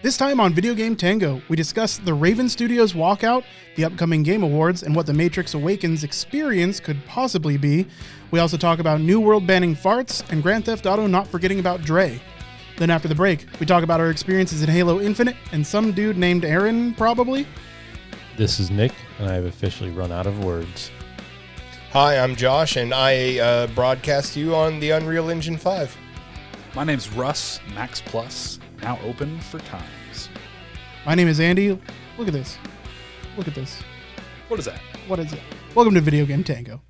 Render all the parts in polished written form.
This time on Video Game Tango, we discuss the Raven Studios walkout, the upcoming Game Awards, and what the Matrix Awakens experience could possibly be. We also talk about New World banning farts and Grand Theft Auto not forgetting about Dre. Then after the break, we talk about our experiences in Halo Infinite and some dude named Aaron, probably. This is Nick, and I have officially run out of words. Hi, I'm Josh, and I broadcast you on the Unreal Engine 5. My name's Russ, Max Plus, now open for times. My name is Andy. Look at this. Look at this. What is that? What is it? Welcome to Video Game Tango.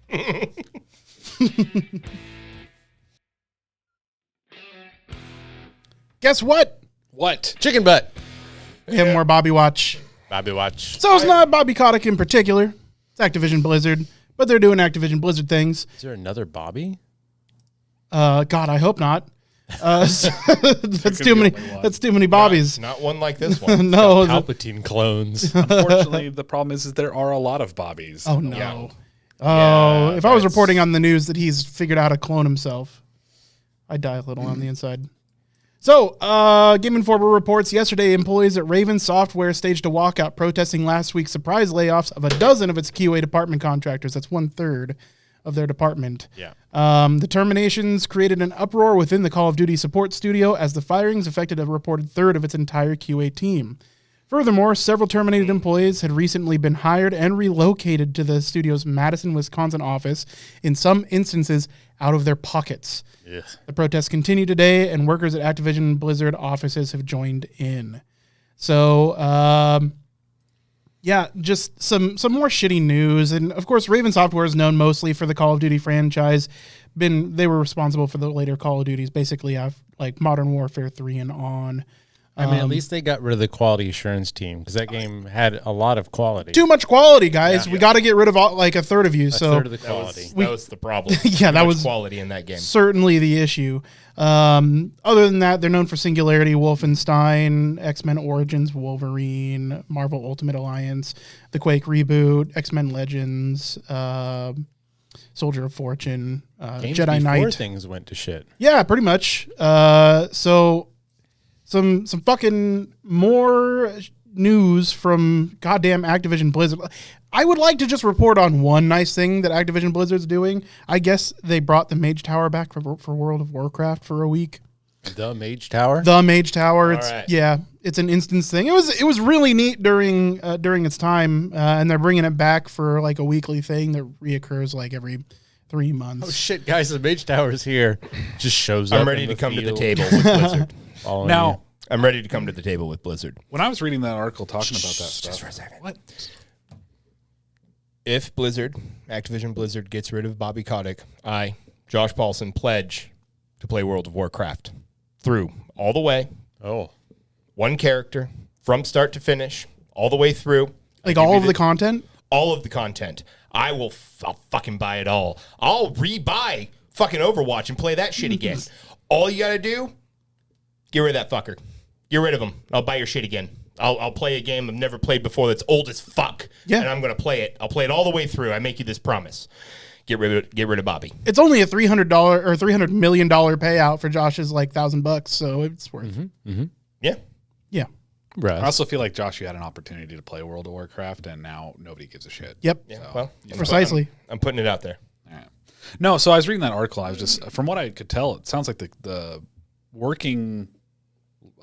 Guess what? What? Chicken butt. We have more Bobby Watch. Bobby Watch. So it's not Bobby Kotick in particular. It's Activision Blizzard, but they're doing Activision Blizzard things. Is there another Bobby? God, I hope not. That's too many. That's too many Bobbies. Not one like this one. No, Palpatine clones. Unfortunately, the problem is there are a lot of Bobbies. Oh no. Yeah. Oh, Yeah, if I was that's- reporting on the news that he's figured out how to clone himself, I'd die a little on the inside. So, Game Informer reports yesterday employees at Raven Software staged a walkout protesting last week's surprise layoffs of a dozen of its QA department contractors. That's 1/3 of their department. Yeah. The terminations created an uproar within the Call of Duty support studio as the firings affected a reported third of its entire QA team. Furthermore, several terminated employees had recently been hired and relocated to the studio's Madison, Wisconsin office, in some instances out of their pockets. Yes. The protests continue today, and workers at Activision Blizzard offices have joined in. So, yeah, just some more shitty news. And, of course, Raven Software is known mostly for the Call of Duty franchise. They were responsible for the later Call of Duties, basically like Modern Warfare 3 and on. I mean, at least they got rid of the quality assurance team because that game had a lot of quality. Too much quality, guys. Yeah. We got to get rid of a third of you. A So third of the That quality. was the problem. Yeah, that Too much was quality in that game. certainly the issue. Other than that, they're known for Singularity, Wolfenstein, X-Men Origins, Wolverine, Marvel Ultimate Alliance, the Quake reboot, X-Men Legends, Soldier of Fortune, Games Jedi before Knight. things went to shit. Yeah, pretty much. So some fucking more news from goddamn Activision Blizzard. I would like to just report on one nice thing that Activision Blizzard's doing. I guess they brought the Mage Tower back for World of Warcraft for a week. The Mage Tower? The Mage Tower. It's right. yeah, it's an instance thing. It was really neat during its time, and they're bringing it back for like a weekly thing that reoccurs like every 3 months. Oh, shit, guys, the Mage Tower is here. Just shows up. I'm ready in to the come to the field, table with Blizzard. following Now, you. I'm ready to come to the table with Blizzard. when I was reading that article talking about that stuff, Just for a second. what? If Activision Blizzard gets rid of Bobby Kotick, I, Josh Paulson, pledge to play World of Warcraft through all the way, Oh. one character, from start to finish, all the way through. Like I give all you of the content. all of the content. I'll fucking buy it all. I'll rebuy fucking Overwatch and play that shit again. All you gotta do, get rid of that fucker. Get rid of him. I'll buy your shit again. I'll play a game I've never played before that's old as fuck. Yeah. And I'm gonna play it. I'll play it all the way through. I make you this promise. Get rid of Bobby. It's only a $300 or $300 million payout for Josh's like $1,000, so it's worth. Yeah. Yeah. Russ. I also feel like, Josh, you had an opportunity to play World of Warcraft, and now nobody gives a shit. Yep. Yeah. So, Well, Precisely. I'm putting it out there. All right. No, so I was reading that article. I was just, from what I could tell, it sounds like the working,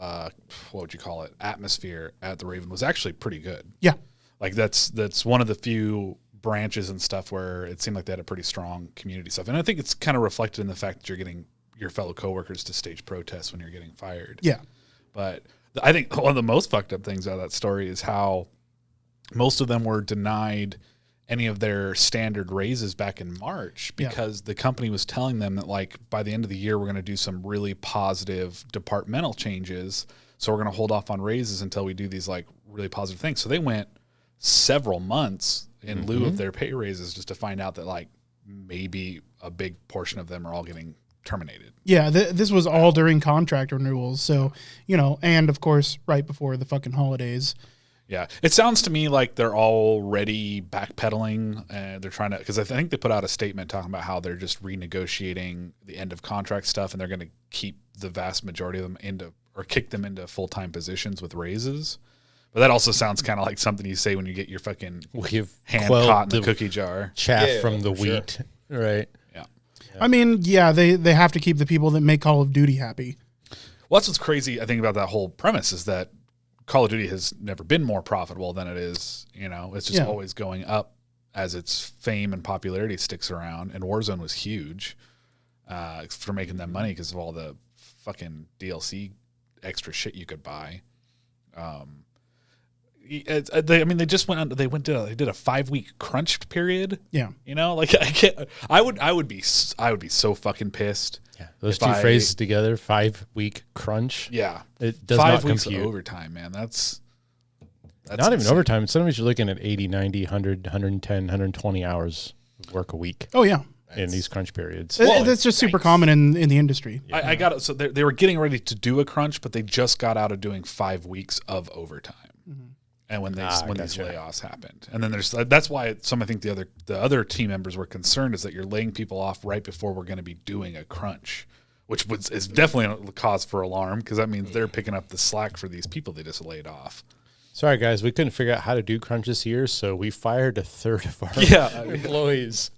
what would you call it, atmosphere at the Raven was actually pretty good. Yeah. Like that's one of the few branches and stuff where it seemed like they had a pretty strong community stuff. And I think it's kind of reflected in the fact that you're getting your fellow coworkers to stage protests when you're getting fired. Yeah. But I think one of the most fucked up things out of that story is how most of them were denied any of their standard raises back in March because the company was telling them that, like, by the end of the year, we're going to do some really positive departmental changes. So we're going to hold off on raises until we do these like really positive things. So they went several months in lieu of their pay raises just to find out that like maybe a big portion of them are all getting terminated. Yeah, this was all during contract renewals. So, and of course, right before the fucking holidays. Yeah. It sounds to me like they're already backpedaling and they're trying to, because I think they put out a statement talking about how they're just renegotiating the end of contract stuff and they're going to keep the vast majority of them into or kick them into full-time positions with raises. But that also sounds kind of like something you say when you get your fucking hand caught in the cookie jar. Chaff from the wheat, right? Yeah. I mean, yeah, they have to keep the people that make Call of Duty happy. Well, that's what's crazy, I think, about that whole premise is that Call of Duty has never been more profitable than it is. It's just always going up as its fame and popularity sticks around. And Warzone was huge for making them money because of all the fucking DLC extra shit you could buy. They just went on. They did a 5-week crunch period. Yeah, I would be so fucking pissed. Yeah, those two phrases together, 5-week crunch. Yeah, it does 5 not weeks compute. Of overtime, man. That's not even overtime. Sometimes you're looking at 80, 90, 100, 110, 120 hours of work a week. Oh yeah, in these crunch periods. That's just super common in the industry. Yeah. I got it. So they were getting ready to do a crunch, but they just got out of doing 5 weeks of overtime. Mm-hmm. And when these layoffs happened, and then that's why I think the other team members were concerned is that you're laying people off right before we're going to be doing a crunch, which is definitely a cause for alarm because that means they're picking up the slack for these people they just laid off. Sorry guys, we couldn't figure out how to do crunch this year, so we fired a third of our employees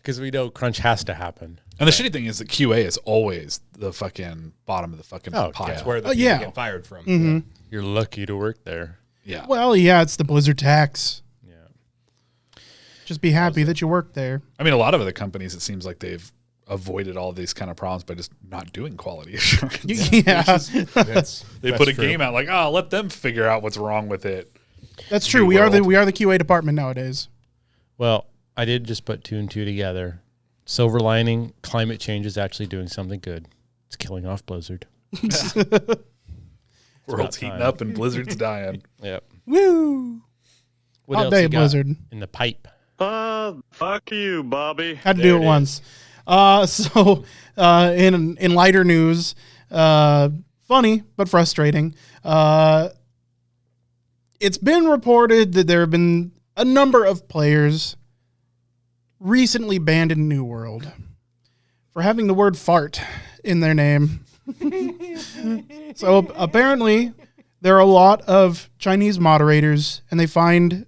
because we know crunch has to happen. And the shitty thing is that QA is always the fucking bottom of the fucking pile. That's where the people get fired from. Mm-hmm. Yeah. You're lucky to work there. Yeah. Well, yeah, it's the Blizzard tax. Yeah. Just be happy that you work there. I mean, a lot of other companies, it seems like they've avoided all these kind of problems by just not doing quality assurance. Yeah. They put a game out like, let them figure out what's wrong with it. That's true. We are the QA department nowadays. Well, I did just put 2 and 2 together. Silver lining, climate change is actually doing something good. It's killing off Blizzard. World's heating up and Blizzard's dying. Yep. Woo! What Hot else day, you got Blizzard. in the pipe? Fuck you, Bobby. Had to do it once. In lighter news, funny but frustrating. It's been reported that there have been a number of players recently banned in New World for having the word fart in their name. So apparently there are a lot of Chinese moderators and they find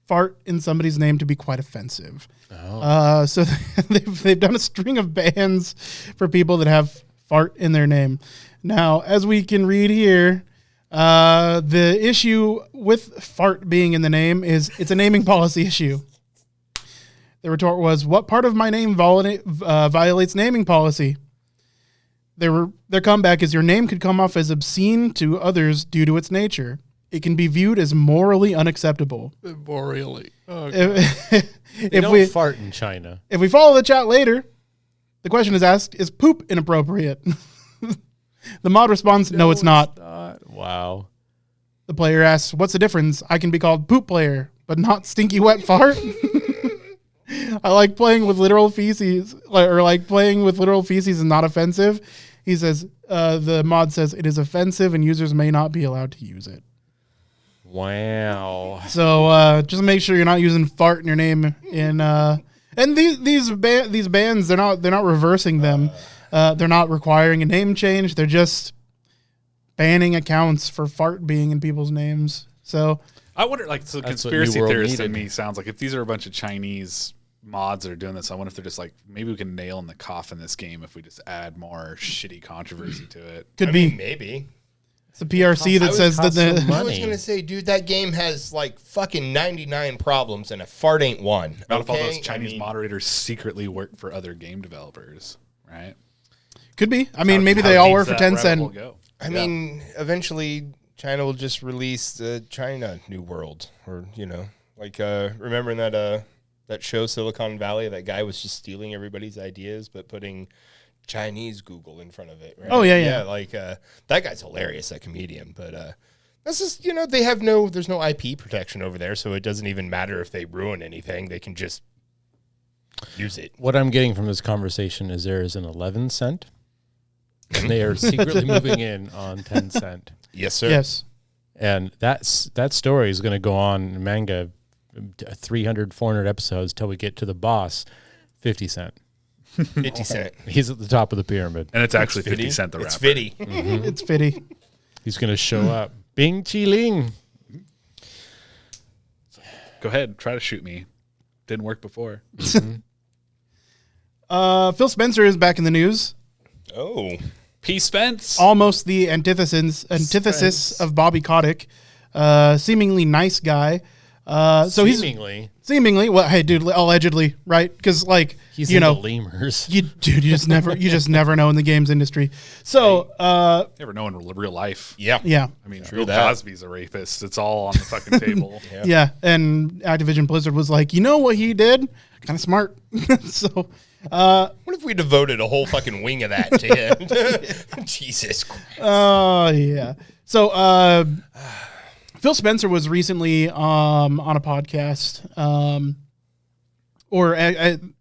fart in somebody's name to be quite offensive. So they've done a string of bans for people that have fart in their name. Now, as we can read here, the issue with fart being in the name is it's a naming policy issue. The retort was, what part of my name violates naming policy? Their comeback is your name could come off as obscene to others due to its nature. It can be viewed as morally unacceptable. Morally. Oh, If don't we fart in China. If we follow the chat later, the question is asked, is poop inappropriate? The mod responds, no, it's not. Wow. The player asks, what's the difference? I can be called poop player, but not stinky wet fart. I like playing with literal feces, playing with literal feces is not offensive. He says, the mod says it is offensive and users may not be allowed to use it. Wow. So just make sure you're not using fart in your name. And these bans, they're not reversing them. They're not requiring a name change. They're just banning accounts for fart being in people's names. So I wonder, so conspiracy theorist in me sounds like if these are a bunch of Chinese mods that are doing this, I wonder if they're just like, maybe we can nail in the coffin this game if we just add more shitty controversy to it. Could be. Maybe. It's the PRC that says that I was going to say, dude, that game has fucking 99 problems and a fart ain't one. Not if all those Chinese moderators secretly work for other game developers, right? Could be. I mean, maybe they all work for Tencent. I mean, eventually China will just release the China New World, or remembering that show Silicon Valley, that guy was just stealing everybody's ideas but putting Chinese Google in front of it, right? Oh yeah. That guy's hilarious, that comedian, but that's just, there's no IP protection over there, so it doesn't even matter if they ruin anything, they can just use it. What I'm getting from this conversation is there is an 11 cent and they are secretly moving in on 10 cent. Yes, sir. Yes. And that story is going to go on in manga 300, 400 episodes till we get to the boss, 50 cent. 50 Cent. He's at the top of the pyramid. And it's actually 50 Cent the rapper. It's Fitty. It's Fitty. He's going to show up. Bing Chi Ling. Go ahead, try to shoot me. Didn't work before. Phil Spencer is back in the news. Oh. P. Spence. Almost the antithesis of Bobby Kotick. Seemingly nice guy. So seemingly. Well, hey, dude, allegedly, right? Because he's you into know, lemurs. you just never know in the games industry. So, Never know in real life. Yeah. yeah, I mean, True Bill that. Cosby's a rapist. It's all on the fucking table. yeah. And Activision Blizzard was like, you know what he did? Kind of smart. So, What if we devoted a whole fucking wing of that to him? Jesus Christ. yeah. So, Phil Spencer was recently on a podcast,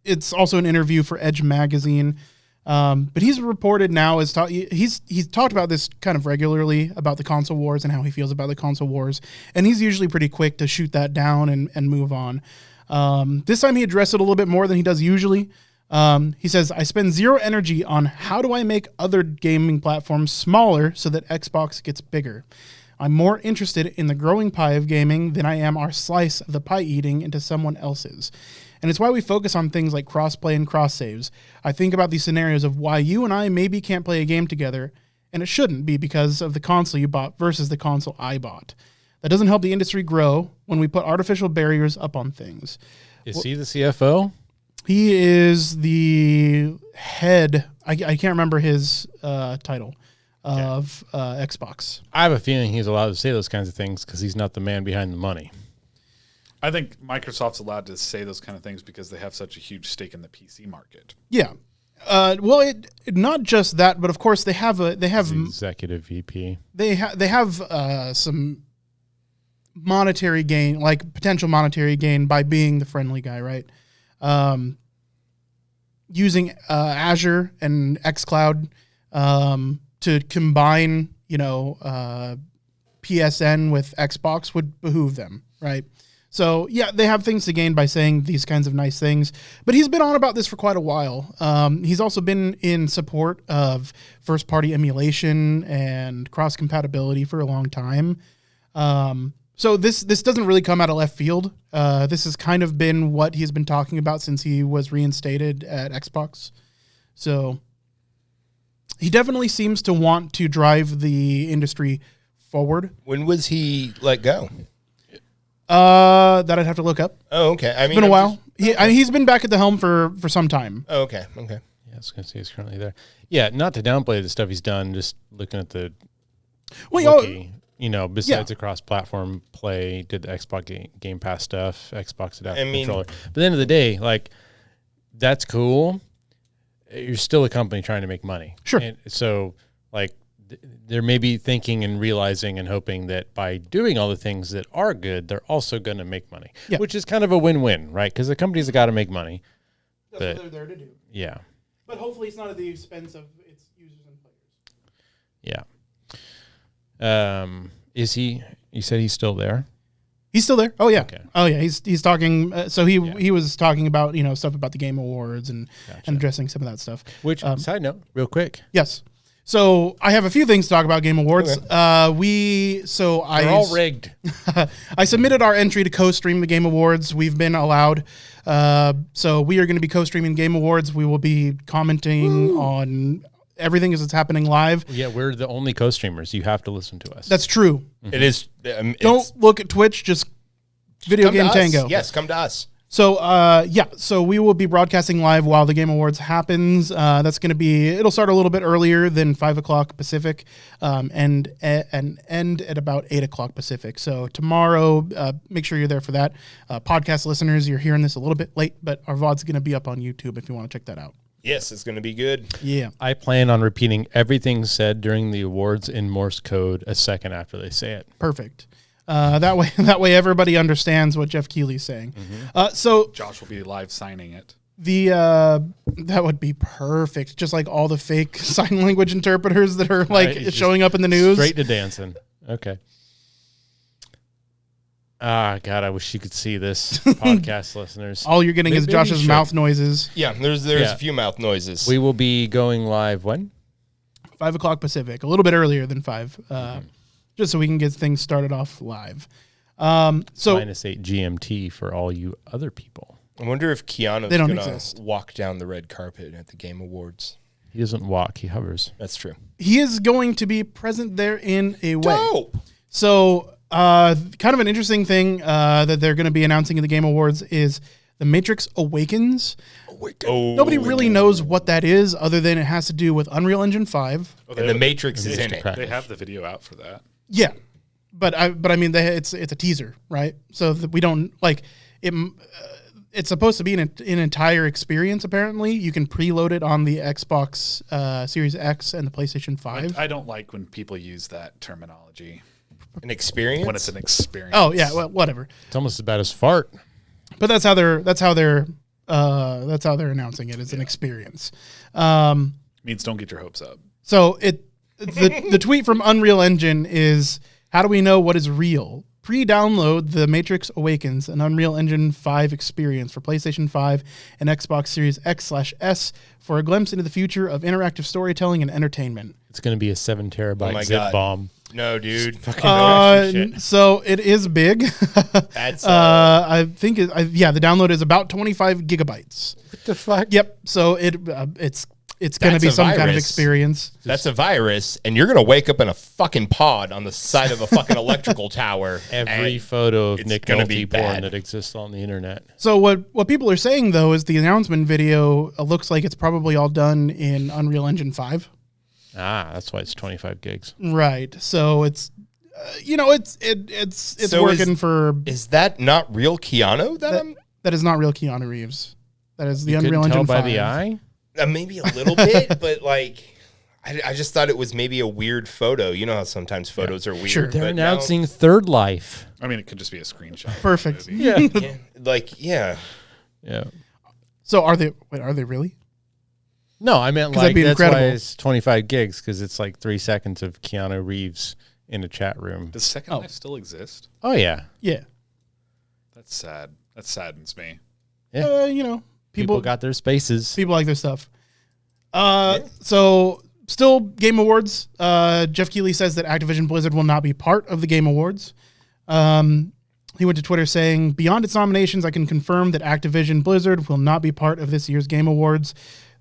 it's also an interview for Edge magazine. But he's reported now he's talked about this kind of regularly about the console wars and how he feels about the console wars, and he's usually pretty quick to shoot that down and move on. This time he addressed it a little bit more than he does usually. He says, I spend zero energy on how do I make other gaming platforms smaller so that Xbox gets bigger. I'm more interested in the growing pie of gaming than I am our slice of the pie eating into someone else's. And it's why we focus on things like crossplay and cross saves. I think about these scenarios of why you and I maybe can't play a game together, and it shouldn't be because of the console you bought versus the console I bought. That doesn't help the industry grow when we put artificial barriers up on things. Is he the CFO? He is the head. I can't remember his title of Xbox. I have a feeling he's allowed to say those kinds of things because he's not the man behind the money. I think Microsoft's allowed to say those kind of things because they have such a huge stake in the PC market. Yeah. Well, not just that, but of course they have He's the executive VP. They have some monetary gain, like potential monetary gain by being the friendly guy, right? Using Azure and xCloud to combine, PSN with Xbox would behoove them, right? So, yeah, they have things to gain by saying these kinds of nice things. But he's been on about this for quite a while. He's also been in support of first-party emulation and cross-compatibility for a long time. So this doesn't really come out of left field. This has kind of been what he's been talking about since he was reinstated at Xbox. So he definitely seems to want to drive the industry forward. When was he let go? That I'd have to look up. Oh, okay. I mean, It's been a while. He's been back at the helm for some time. Oh, okay. Okay. Yeah, I was going to say he's currently there. Yeah, not to downplay the stuff he's done, just looking at the wiki, besides the cross-platform play, did the Xbox Game Pass stuff, Xbox Adaptive Controller. But at the end of the day, that's cool. You're still a company trying to make money. Sure. And so, they're maybe thinking and realizing and hoping that by doing all the things that are good, they're also going to make money, which is kind of a win-win, right? Because the companies have got to make money. That's what they're there to do. Yeah. But hopefully it's not at the expense of its users and players. Yeah. Is he? You said he's still there? He's still there. Oh yeah. Okay. Oh yeah. He's talking. So he was talking about stuff about the Game Awards and addressing some of that stuff. Which side note, real quick. Yes. So I have a few things to talk about Game Awards. Okay. They're all rigged. I submitted our entry to co-stream the Game Awards. We've been allowed. So we are going to be co-streaming Game Awards. We will be commenting on everything as it's happening live. Yeah, we're the only co-streamers. You have to listen to us. That's true. It is. Don't look at Twitch. Just Video Game Tango. Yes, come to us. So, so we will be broadcasting live while the Game Awards happens. That's going to be, it'll start a little bit earlier than 5 o'clock Pacific, and end at about 8 o'clock Pacific. So tomorrow, make sure you're there for that. Podcast listeners, you're hearing this a little bit late, but our VOD's going to be up on YouTube if you want to check that out. Yes, it's going to be good. Yeah. I plan on repeating everything said during the awards in Morse code a second after they say it. Perfect. That way everybody understands what Jeff Keighley's saying. So Josh will be live signing it. That would be perfect. Just like all the fake sign language interpreters that are showing up in the news. Straight to dancing. Okay. God, I wish you could see this, podcast listeners. All you're getting is Maybe Josh's we mouth noises. Yeah, there's a few mouth noises. We will be going live when? 5 o'clock Pacific, a little bit earlier than 5, just so we can get things started off live. So -8 GMT for all you other people. I wonder if Keanu's They don't going to exist. walk down the red carpet at the Game Awards. He doesn't walk, he hovers. That's true. he is going to be present there in a way. Dope! So kind of an interesting thing that they're going to be announcing in the Game Awards is The Matrix Awakens. Oh, Nobody really knows what that is other than it has to do with Unreal Engine 5 and the Matrix is in it. Crack. They have the video out for that. Yeah, but I mean, it's a teaser, right? So that we don't like it. It's supposed to be an entire experience. Apparently, you can preload it on the Xbox Series X and the PlayStation 5. I don't like when people use that terminology An experience? when it's an experience. Oh yeah, well, whatever. It's almost as bad as fart. But that's how they're announcing it as an experience. Means don't get your hopes up. So the tweet from Unreal Engine is, how do we know what is real? Pre-download The Matrix Awakens, an Unreal Engine 5 experience for PlayStation 5 and Xbox Series X/S for a glimpse into the future of interactive storytelling and entertainment. It's going to be a 7 terabyte my zip God. bomb. No, dude. So it is big. That's I think the download is about 25 gigabytes. What the fuck? Yep. So it's going to be a some kind of virus. experience. That's a virus, and you're going to wake up in a fucking pod on the side of a fucking electrical tower. Every and photo of it's Nick gonna Nolte be porn bad. that exists on the internet. So what people are saying though is the announcement video looks like it's probably all done in Unreal Engine 5. That's why it's 25 gigs. Right. So it's it's So working for Is that not real Keanu? that is not real Keanu Reeves. That is the You Unreal couldn't tell Engine by 5. the eye? Maybe a little bit, but like, I just thought it was maybe a weird photo. You know how sometimes photos are weird. Sure. They're but now- announcing Third Life. I mean, it could just be a screenshot. Perfect. Yeah. yeah. Yeah. So are they really? No, I meant 'Cause that'd like be that's incredible. why it's 25 gigs because it's like 3 seconds of Keanu Reeves in a chat room. Does Second Life still exist? Oh, yeah. Yeah. That's sad. That saddens me. Yeah. People got their spaces. People like their stuff. So still Game Awards. Jeff Keighley says that Activision Blizzard will not be part of the Game Awards. He went to Twitter saying, beyond its nominations, I can confirm that Activision Blizzard will not be part of this year's Game Awards.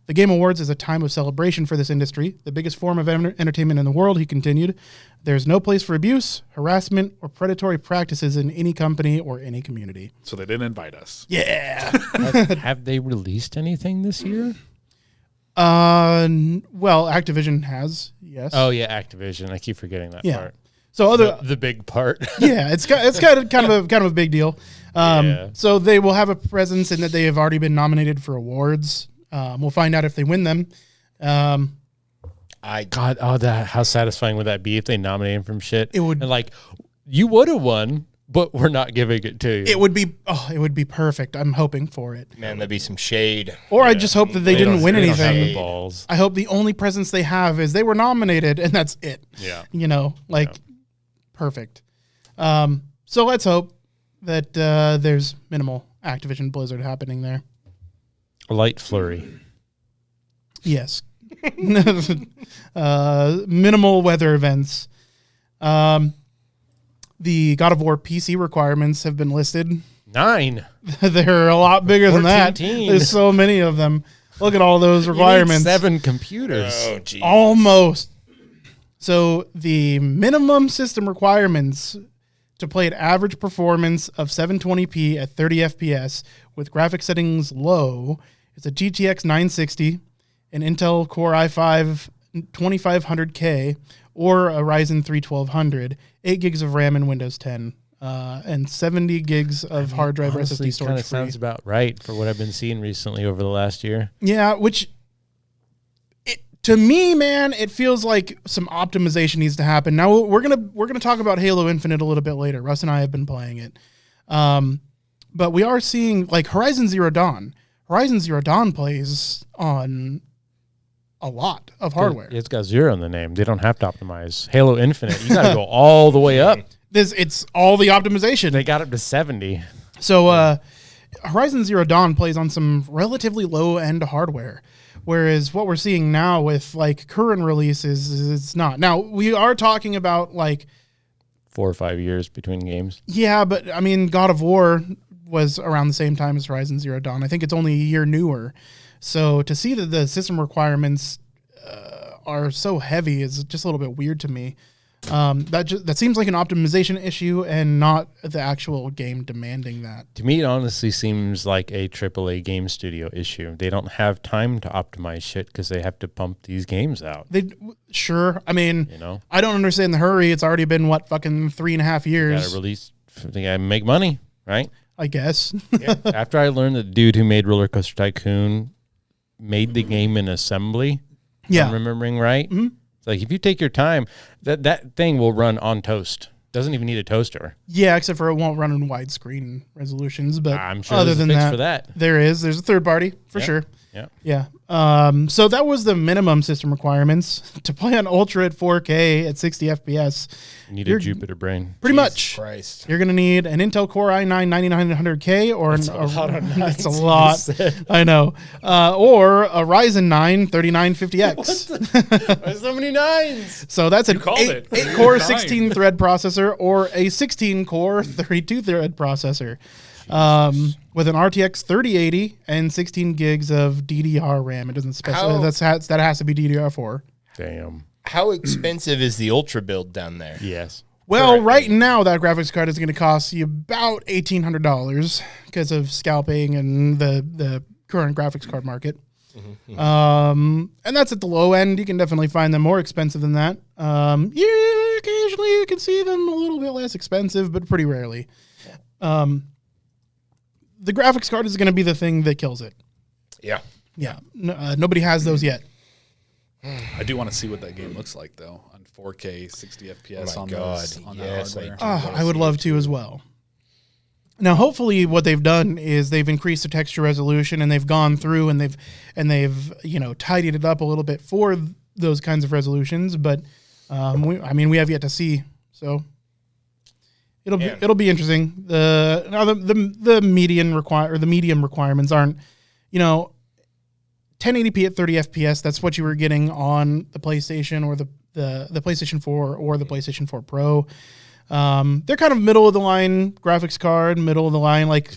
The Game Awards is a time of celebration for this industry, the biggest form of entertainment in the world, he continued. There's no place for abuse, harassment, or predatory practices in any company or any community. So they didn't invite us. Yeah. Have they released anything this year? Well, Activision has, yes. Oh, yeah, Activision. I keep forgetting that Yeah. part. So The big part. yeah, it's kind of a big deal. Yeah. So they will have a presence in that they have already been nominated for awards. We'll find out if they win them. God, how satisfying would that be if they nominate him from shit? It would- And like, you would have won, but we're not giving it to you. It would be perfect. I'm hoping for it. Man, that'd be some shade. Or I just hope that they didn't win They don't have the anything. balls. I hope the only presence they have is they were nominated and that's it. Yeah. Perfect. So let's hope that there's minimal Activision Blizzard happening there. A light flurry. Yes. Minimal weather events. The God of War PC requirements have been listed. 9. They're a lot bigger than that. 14. There's so many of them. Look at all those requirements. 7 computers. Oh, geez. Almost. So the minimum system requirements to play at average performance of 720p at 30 FPS with graphic settings low is a GTX 960, an Intel Core i5 2500K, or a Ryzen 3 1200, 8 gigs of RAM in Windows 10, and 70 gigs of hard drive Honestly, SSD storage kind of free. sounds about right for what I've been seeing recently over the last year. Yeah, to me, man, it feels like some optimization needs to happen. Now we're gonna talk about Halo Infinite a little bit later. Russ and I have been playing it, but we are seeing like Horizon Zero Dawn. Horizon Zero Dawn plays on a lot of hardware. It's got 0 in the name. They don't have to optimize. Halo Infinite, you got to go all the way up. It's all the optimization. They got up to 70. So Horizon Zero Dawn plays on some relatively low-end hardware, whereas what we're seeing now with like current releases is it's not. Now, we are talking about like 4 or 5 years between games. Yeah, but I mean, God of War was around the same time as Horizon Zero Dawn. I think it's only a year newer. So to see that the system requirements are so heavy is just a little bit weird to me. That seems like an optimization issue and not the actual game demanding that. To me, it honestly seems like a AAA game studio issue. They don't have time to optimize shit because they have to pump these games out. Sure. I mean, I don't understand the hurry. It's already been, fucking 3.5 years. They gotta release, they gotta make money, right? I guess. Yeah. After I learned that the dude who made Roller Coaster Tycoon made the game in assembly, if I'm remembering right. Mm-hmm. It's like, if you take your time, that thing will run on toast. Doesn't even need a toaster. Yeah, except for it won't run in widescreen resolutions. But I'm sure other than fix that, for that, there's a third party for sure. Yeah. So that was the minimum system requirements to play on Ultra at 4K at 60 FPS. You need a Jupiter brain. Pretty much. Christ. You're going to need an Intel Core i9-9900K or That's a lot. I know. Or a Ryzen 9 3950X. There's so many nines. So that's an 8-core 16-thread processor or a 16-core 32-thread processor. With an RTX 3080 and 16 gigs of DDR RAM. It doesn't specify that has to be DDR4. Damn. How expensive is the Ultra build down there? Yes. Well, right now that graphics card is going to cost you about $1,800 because of scalping and the current graphics card market. Mm-hmm. And that's at the low end. You can definitely find them more expensive than that. Occasionally you can see them a little bit less expensive, but pretty rarely. The graphics card is going to be the thing that kills it. Yeah. Yeah. Nobody has those yet. I do want to see what that game looks like, though, on 4K, 60 FPS on that hardware. I would love to as well. Now, hopefully what they've done is they've increased the texture resolution and they've gone through and they've tidied it up a little bit for those kinds of resolutions. But, we have yet to see. So it'll be interesting. The medium requirements aren't, 1080p at 30 FPS. That's what you were getting on the PlayStation or the PlayStation 4 or the PlayStation 4 Pro. They're kind of middle of the line graphics card, middle of the line, like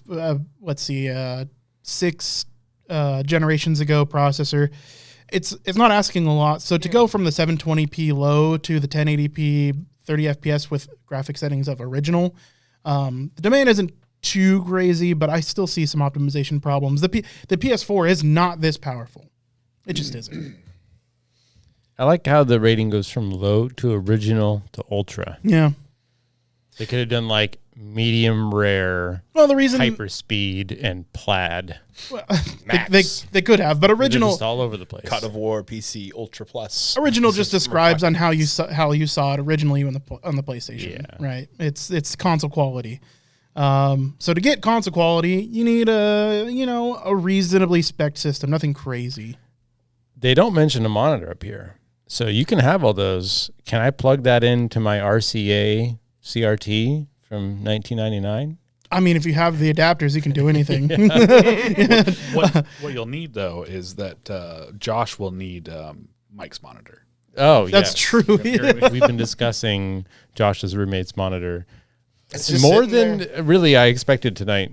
6 generations ago processor. It's not asking a lot. So to go from the 720p low to the 1080p 30 FPS with graphic settings of original, the demand isn't too crazy, but I still see some optimization problems. The PS4 is not this powerful. It just isn't. I like how the rating goes from low to original to ultra. Yeah. They could have done like medium rare, the reason hyper speed and plaid. Well, they could have, but original just all over the place. God of War PC Ultra Plus. Original just describes on how you saw it originally on the PlayStation. Yeah. Right. It's console quality. So to get console quality, you need a reasonably spec'd system, nothing crazy. They don't mention a monitor up here. So you can have all those. Can I plug that into my RCA CRT from 1999? I mean, if you have the adapters, you can do anything. What you'll need, though, is that Josh will need Mike's monitor. Oh, that's true. We've been discussing Josh's roommate's monitor. It's more than really I expected tonight.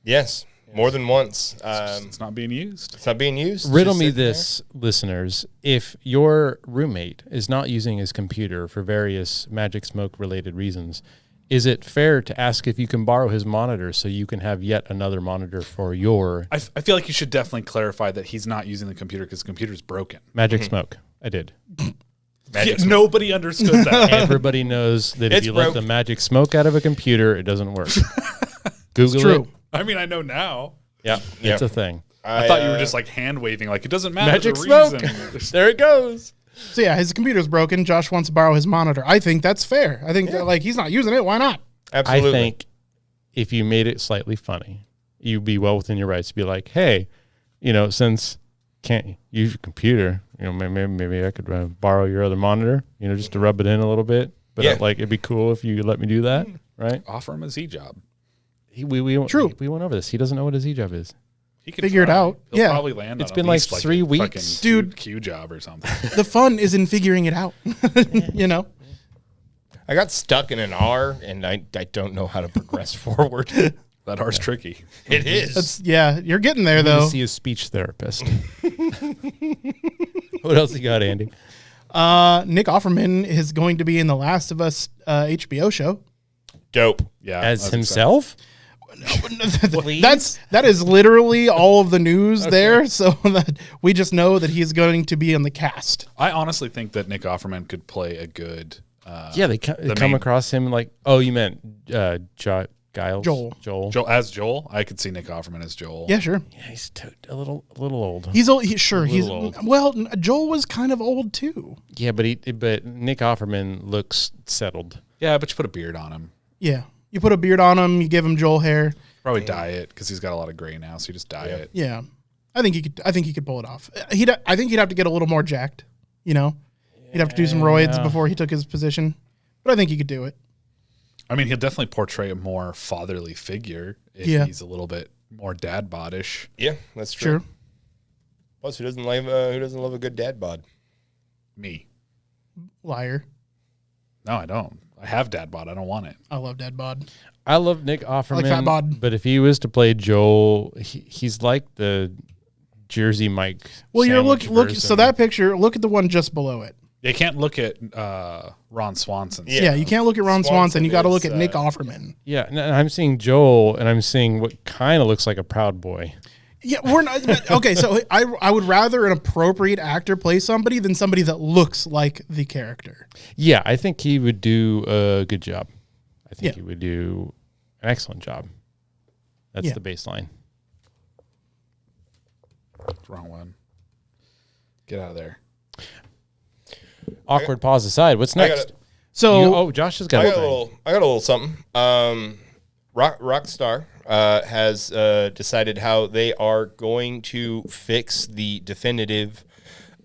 Yes, more than once. It's not being used. It's not being used. Riddle me this, listeners. If your roommate is not using his computer for various Magic Smoke related reasons, is it fair to ask if you can borrow his monitor so you can have yet another monitor for your... I feel like you should definitely clarify that he's not using the computer because the computer's broken. Magic Smoke. I did. Nobody understood that. Everybody knows that if you let the magic smoke out of a computer, it doesn't work. Google it's true. it. I mean, I know now. Yeah, it's a thing. I thought you were just like hand waving, like it doesn't matter. Magic smoke. There it goes. So yeah, his computer's broken. Josh wants to borrow his monitor. I think that's fair. I think that, he's not using it. Why not? Absolutely. I think if you made it slightly funny, you'd be well within your rights to be like, hey, since can't use your computer, maybe I could borrow your other monitor, just to rub it in a little bit. But it'd be cool if you let me do that, right? Offer him a Z job. We went over this. He doesn't know what his job is. He can figure it out. He'll probably land. It's on been at least 3 a weeks, fucking dude. Q job or something. The fun is in figuring it out. You know. I got stuck in an R, and I don't know how to progress forward. That R's tricky. It is. You're getting there You need though. to see a speech therapist. What else you got, Andy? Nick Offerman is going to be in the Last of Us HBO show. Dope. Yeah, As himself? That is literally all of the news there. So that we just know that he's going to be in the cast. I honestly think that Nick Offerman could play a good. They come across him like, oh, you meant Giles? Joel. As Joel, I could see Nick Offerman as Joel. Yeah, sure. Yeah, he's a little old. He's old. He's old. Well, Joel was kind of old too. Yeah, but Nick Offerman looks settled. Yeah, but you put a beard on him. Yeah, you put a beard on him. You give him Joel hair. Probably dye it because he's got a lot of gray now. So you just dye it. Yeah, I think he could pull it off. I think he'd have to get a little more jacked. You know, he'd have to do some roids before he took his position. But I think he could do it. I mean, he'll definitely portray a more fatherly figure if he's a little bit more dad bodish. Yeah, that's true. Sure. Plus, who doesn't love a good dad bod? Me. Liar. No, I don't. I have dad bod. I don't want it. I love dad bod. I love Nick Offerman, like fat bod. But if he was to play Joel, he's like the Jersey Mike. Well, you're look. version. So that picture. Look at the one just below it. You can't look at Ron Swanson. Yeah, you can't look at Ron Swanson. You got to look at Nick uh, Offerman. Yeah, and I'm seeing Joel, and I'm seeing what kind of looks like a Proud Boy. Yeah, we're not okay. So I would rather an appropriate actor play somebody than somebody that looks like the character. Yeah, I think he would do a good job. I think he would do an excellent job. That's the baseline. Wrong one. Get out of there. Awkward pause aside. What's next? Josh has got I got a little something. Rockstar has decided how they are going to fix the definitive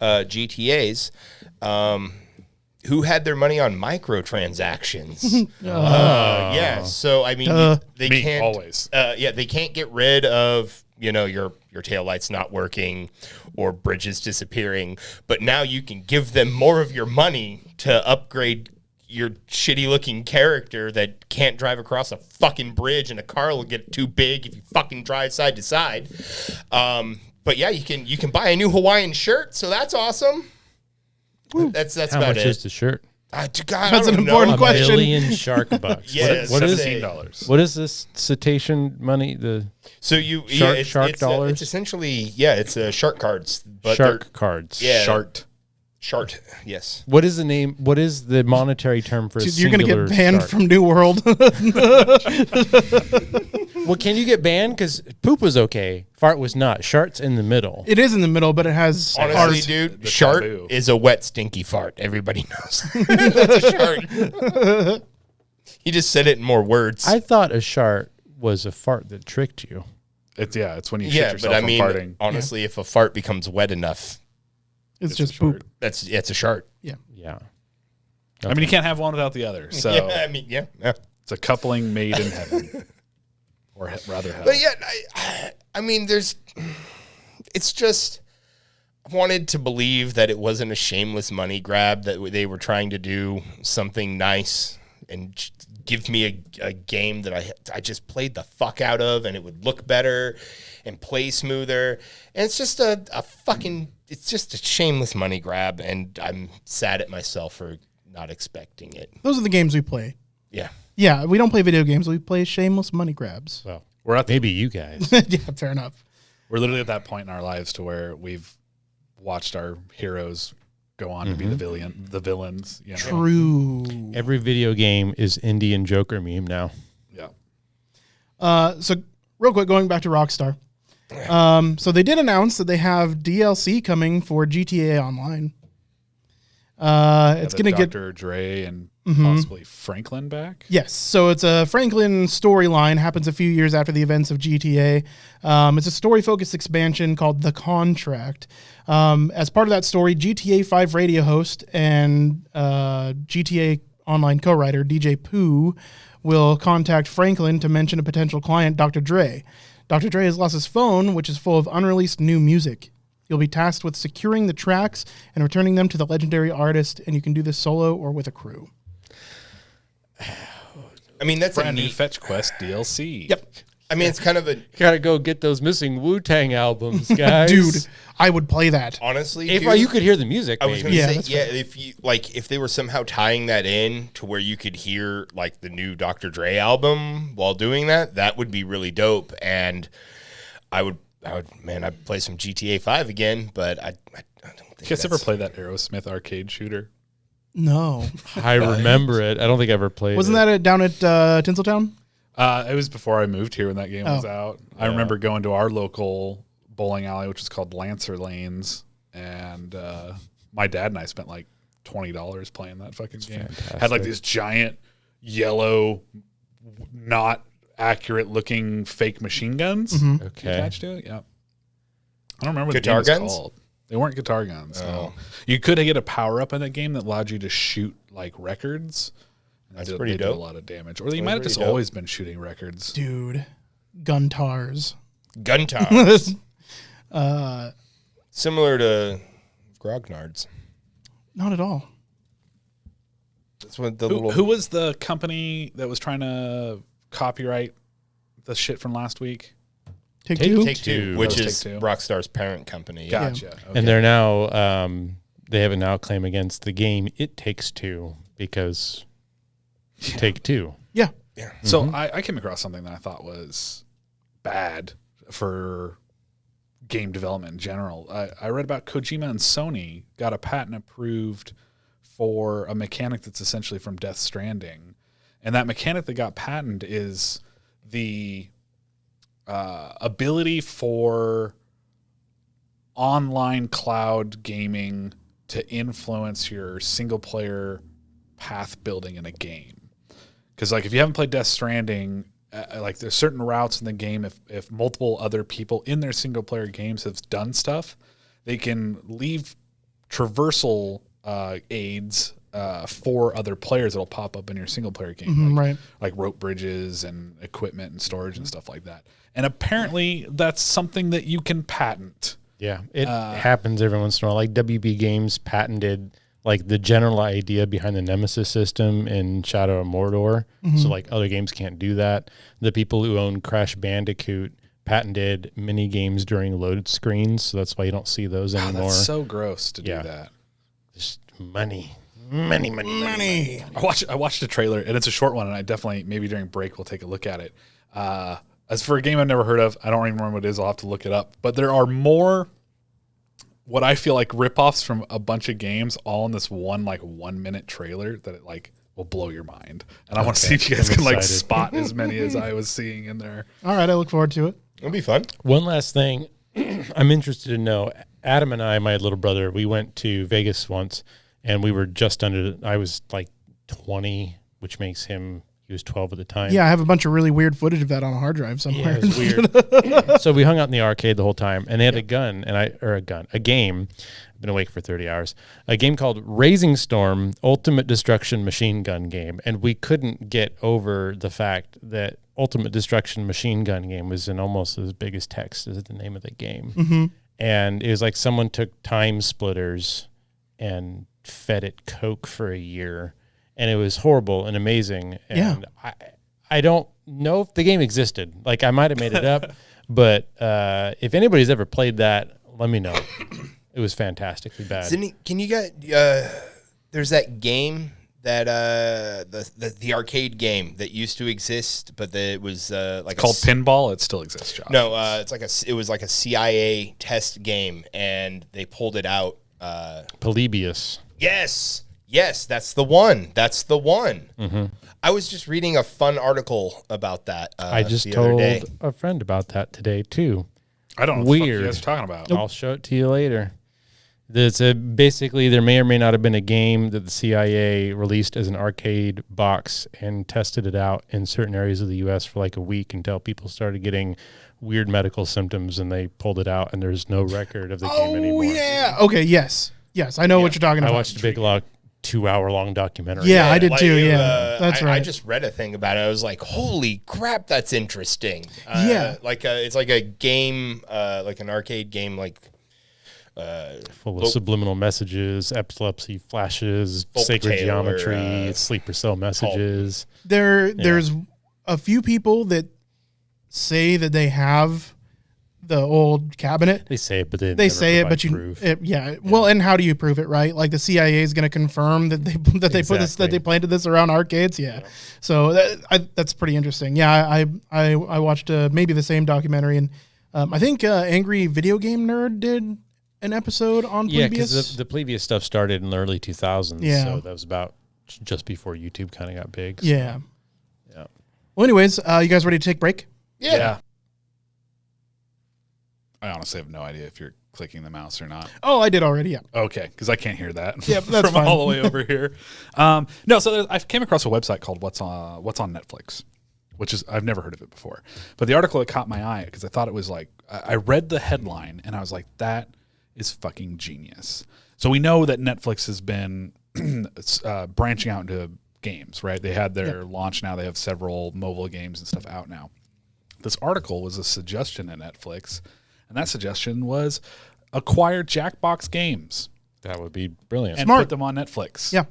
GTAs. Who had their money on microtransactions? Yeah. So I mean, they can't always. They can't get rid of your taillights not working or bridges disappearing, but now you can give them more of your money to upgrade your shitty looking character that can't drive across a fucking bridge, and a car will get too big if you fucking drive side to side. But yeah, you can buy a new Hawaiian shirt, so that's awesome. That's How about much it. is the shirt? That's an important question. $1 billion shark bucks. Yes, what is $17? What is this cetacean money? Shark dollars? It's essentially it's shark cards. But shark cards. Yeah. Shart. Yes. What is the name? What is the monetary term for a You're going to singular get banned shark? from New World. Well, can you get banned? Because poop was okay. Fart was not. Shart's in the middle. It is in the middle, but it has Honestly, ours. dude, The shart taboo. is a wet, stinky fart. Everybody knows. That's a shart. He just said it in more words. I thought a shart was a fart that tricked you. It's when you shit yourself but I from mean, farting. honestly, if a fart becomes wet enough, It's just a poop. shart. it's a shart. Yeah. Yeah. I mean, you can't have one without the other. So Yeah, I mean, yeah. it's a coupling made in heaven, or rather hell. But yet, I mean, it's just, I wanted to believe that it wasn't a shameless money grab, that they were trying to do something nice and give me a game that I just played the fuck out of, and it would look better and play smoother. And it's just it's just a shameless money grab, and I'm sad at myself for not expecting it. Those are the games we play. Yeah. Yeah, we don't play video games. We play shameless money grabs. Well, we're at maybe you guys. Yeah, fair enough. we're literally at that point in our lives to where we've watched our heroes go on to be the villains. You know? True. Every video game is Indian Joker meme now. Yeah. So real quick, going back to Rockstar. So they did announce that they have DLC coming for GTA Online. It's going to get Dr. Dre and possibly Franklin back. Yes, so it's a Franklin storyline, happens a few years after the events of GTA. It's a story-focused expansion called The Contract. As part of that story, GTA 5 radio host and GTA online co-writer DJ Pooh will contact Franklin to mention a potential client, Dr. Dre. Dr. Dre has lost his phone, which is full of unreleased new music. You'll be tasked with securing the tracks and returning them to the legendary artist, and you can do this solo or with a crew. I mean, that's Brand a new neat Fetch Quest DLC. Yep. I mean, it's kind of a Gotta go get those missing Wu-Tang albums, guys. Dude, I would play that. honestly. If dude, you could hear the music, I was maybe. gonna Yeah, say, if they were somehow tying that in to where you could hear like the new Dr. Dre album while doing that, that would be really dope. And I'd play some GTA 5 again, but I don't think. You guys ever play that Aerosmith arcade shooter? No. I remember it. I don't think I ever played Wasn't it. that down at Tinseltown? It was before I moved here when that game was out. I remember going to our local bowling alley, which is called Lancer Lanes, and my dad and I spent like $20 playing that fucking game. fantastic. Had like these giant yellow, not accurate looking fake machine guns Okay. attached to it. Yeah, I don't remember what Guitar the game guns? is called. They weren't guitar guns. Oh. No. You could get a power up in that game that allowed you to shoot like records. That's They pretty did dope. a lot of damage, or they might have pretty just dope. always been shooting records. Dude. Guntars. Guntars. Similar to Grognards. Not at all. That's what the Who was the company that was trying to copyright the shit from last week? Take Two? Take Two, which That was is Take-Two. Rockstar's parent company. Gotcha. Okay. And they're now they have a now claim against the game It Takes Two because Take Two. Yeah. So I came across something that I thought was bad for game development in general. I read about Kojima and Sony got a patent approved for a mechanic that's essentially from Death Stranding. And that mechanic that got patented is the ability for online cloud gaming to influence your single player path building in a game. Because like if you haven't played Death Stranding, like there's certain routes in the game, if multiple other people in their single player games have done stuff, they can leave traversal aids for other players that'll pop up in your single player game. Like rope bridges and equipment and storage and stuff like that. And apparently that's something that you can patent. Yeah, it happens every once in a while. Like WB Games patented like the general idea behind the Nemesis system in Shadow of Mordor. So like other games can't do that. The people who own Crash Bandicoot patented mini games during load screens, so that's why you don't see those anymore. That's so gross to do Yeah. that. Just money. Money. I watched a trailer, and it's a short one, and I definitely, maybe during break, we'll take a look at it. As for a game I've never heard of, I don't even remember what it is. I'll have to look it up. But there are more what I feel like ripoffs from a bunch of games all in this one, like 1 minute trailer that it like will blow your mind. And I want to see if you guys I'm can like excited. spot as many as I was seeing in there. All right, I look forward to it. It'll be fun. One last thing I'm interested to know. Adam and I, my little brother, we went to Vegas once, and we were just under, I was like 20, which makes him, he was 12 at the time. Yeah, I have a bunch of really weird footage of that on a hard drive somewhere. Yeah, it was weird. So we hung out in the arcade the whole time, and they had a game. I've been awake for 30 hours. A game called Raising Storm Ultimate Destruction Machine Gun Game, and we couldn't get over the fact that Ultimate Destruction Machine Gun Game was in almost as big as text as the name of the game. And it was like someone took Time Splitters and fed it Coke for a year, and it was horrible and amazing. And I don't know if the game existed. Like, I might have made it up, but if anybody's ever played that, let me know. It was fantastically bad. Can you get? There's that game that the arcade game that used to exist, but it was like Called Pinball. It still exists, Josh. No, it was like a CIA test game, and they pulled it out. Polybius. Yes, that's the one. I was just reading a fun article about that. I just the other told day. a friend about that today too. I don't know what the fuck Weird. you guys are talking about. I'll show it to you later. There's basically there may or may not have been a game that the CIA released as an arcade box and tested it out in certain areas of the U.S. for like a week until people started getting weird medical symptoms, and they pulled it out, and there's no record of the game anymore. Oh, yeah. Okay, yes. Yes, I know what you're talking I about. watched 2-hour-long documentary. Yeah, I did too. Yeah, that's right. I just read a thing about it. I was like, "Holy crap, that's interesting." Yeah, it's like a game, like an arcade game, like full of subliminal messages, epilepsy flashes, sacred geometry, sleeper cell messages. There's a few people that say that they have the old cabinet. They say it, but they say it, but well, and how do you prove it, right? Like the CIA is going to confirm that they put this, that they planted this around arcades. Yeah. So that's pretty interesting. Yeah, I watched maybe the same documentary, and I think Angry Video Game Nerd did an episode on Polybius. Yeah, because the Polybius stuff started in the early 2000s. Yeah. So that was about just before YouTube kind of got big. So. Yeah. Yeah. Well, anyways, you guys ready to take a break? Yeah. I honestly have no idea if you're clicking the mouse or not. Oh, I did already, yeah. Okay, because I can't hear that Yep, that's from fine. all the way over here. No, so I came across a website called What's on Netflix, which is, I've never heard of it before. But the article, it caught my eye because I thought it was like, I read the headline and I was like, that is fucking genius. So we know that Netflix has been branching out into games, right? They had their launch now. They have several mobile games and stuff out now. This article was a suggestion at Netflix, and that suggestion was acquire Jackbox games. That would be brilliant. And put them on Netflix. Yeah.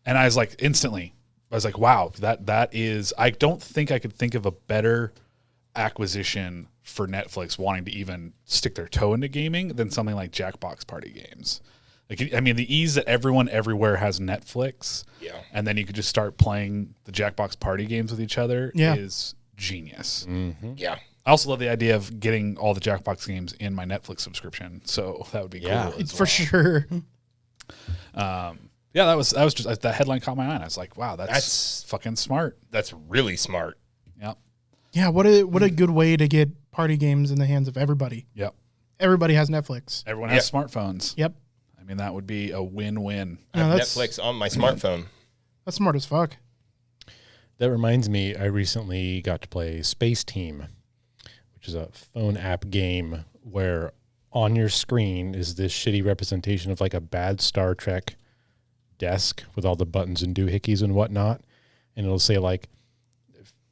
And I was like, instantly, I was like, wow, that is, I don't think I could think of a better acquisition for Netflix wanting to even stick their toe into gaming than something like Jackbox Party Games. Like, I mean, the ease that everyone everywhere has Netflix, and then you could just start playing the Jackbox Party games with each other is genius. Mm-hmm. Yeah. I also love the idea of getting all the Jackbox games in my Netflix subscription, so that would be cool. For sure. Yeah, that was just that headline caught my eye. And I was like, wow, that's fucking smart. That's really smart. Yep. Yeah, what a good way to get party games in the hands of everybody. Yep. Everybody has Netflix. Everyone has smartphones. Yep. I mean, that would be a win-win. I have Netflix on my smartphone. That's smart as fuck. That reminds me, I recently got to play Space Team, which is a phone app game where on your screen is this shitty representation of like a bad Star Trek desk with all the buttons and doohickeys and whatnot. And it'll say like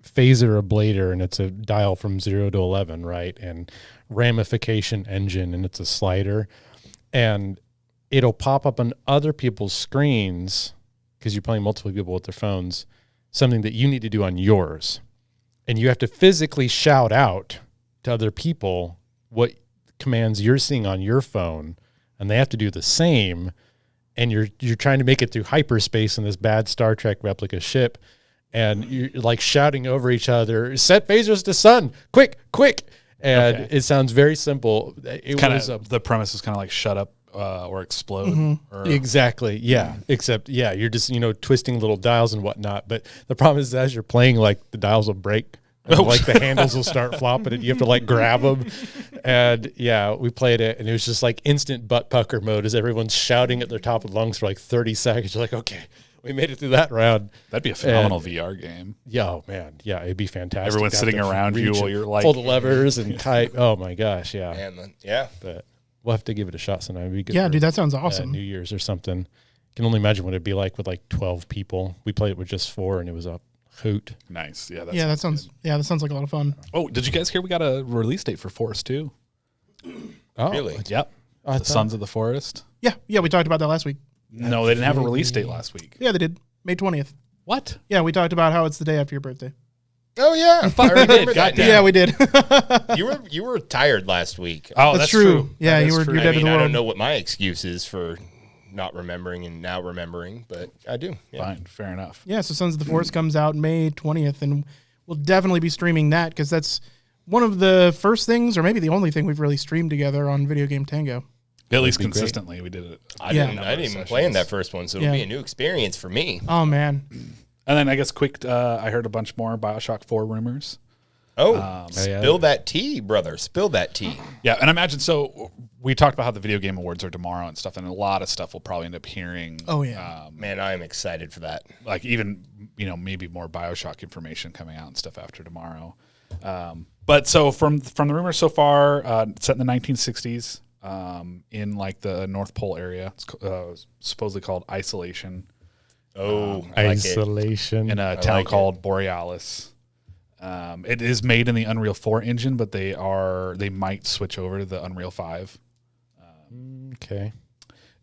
phaser ablator, and it's a dial from 0 to 11, right? And ramification engine, and it's a slider. And it'll pop up on other people's screens, because you're playing multiple people with their phones, something that you need to do on yours. And you have to physically shout out to other people what commands you're seeing on your phone, and they have to do the same. And you're trying to make it through hyperspace in this bad Star Trek replica ship, and you're like shouting over each other, set phasers to sun, quick. And it sounds very simple. The premise is kind of like shut up or explode. Exactly. Yeah. Except, you're just, twisting little dials and whatnot. But the problem is, as you're playing, like the dials will break. And, like the handles will start flopping and you have to like grab them. And we played it, and it was just like instant butt pucker mode as everyone's shouting at their top of lungs for like 30 seconds. You're like, okay, we made it through that round. That'd be a phenomenal VR game. Yeah, oh man. Yeah, it'd be fantastic. Everyone's sitting around you while you're like... pull the levers and type. Oh my gosh, yeah. And But we'll have to give it a shot sometime. It'd be good Yeah, for, dude, that sounds awesome. New Year's or something. Can only imagine what it'd be like with like 12 people. We played it with just 4, and it was a hoot. Nice. Yeah, that sounds like a lot of fun. Oh, did you guys hear we got a release date for Forest 2? Oh, really? Yep. The Sons of the Forest. Yeah, we talked about that last week. No, they didn't have a release date last week. Yeah, they did. May 20th. What? Yeah, we talked about how it's the day after your birthday. Oh yeah, I remember that. Yeah, we did. You were tired last week. Oh, that's true. Yeah, you were. True. You're dead to the I world. don't know what my excuse is for not remembering and now remembering, but I do. Yeah. Fine, fair enough. Yeah, so Sons of the Forest comes out May 20th, and we'll definitely be streaming that because that's one of the first things, or maybe the only thing we've really streamed together on Video Game Tango. At least consistently, we did it. I didn't even play in that first one, so it'll be a new experience for me. Oh man! And then I guess I heard a bunch more BioShock 4 rumors. Oh, spill that tea, brother! Spill that tea. Yeah, and imagine, so we talked about how the Video Game Awards are tomorrow and stuff, and a lot of stuff we'll probably end up hearing. Oh yeah, man, I'm excited for that. Like even maybe more BioShock information coming out and stuff after tomorrow. But so from the rumors so far, set in the 1960s. in like the North Pole area. It's supposedly called Isolation. Oh, I like Isolation. In a town called Borealis. It is made in the Unreal 4 engine, but they might switch over to the Unreal 5. Okay.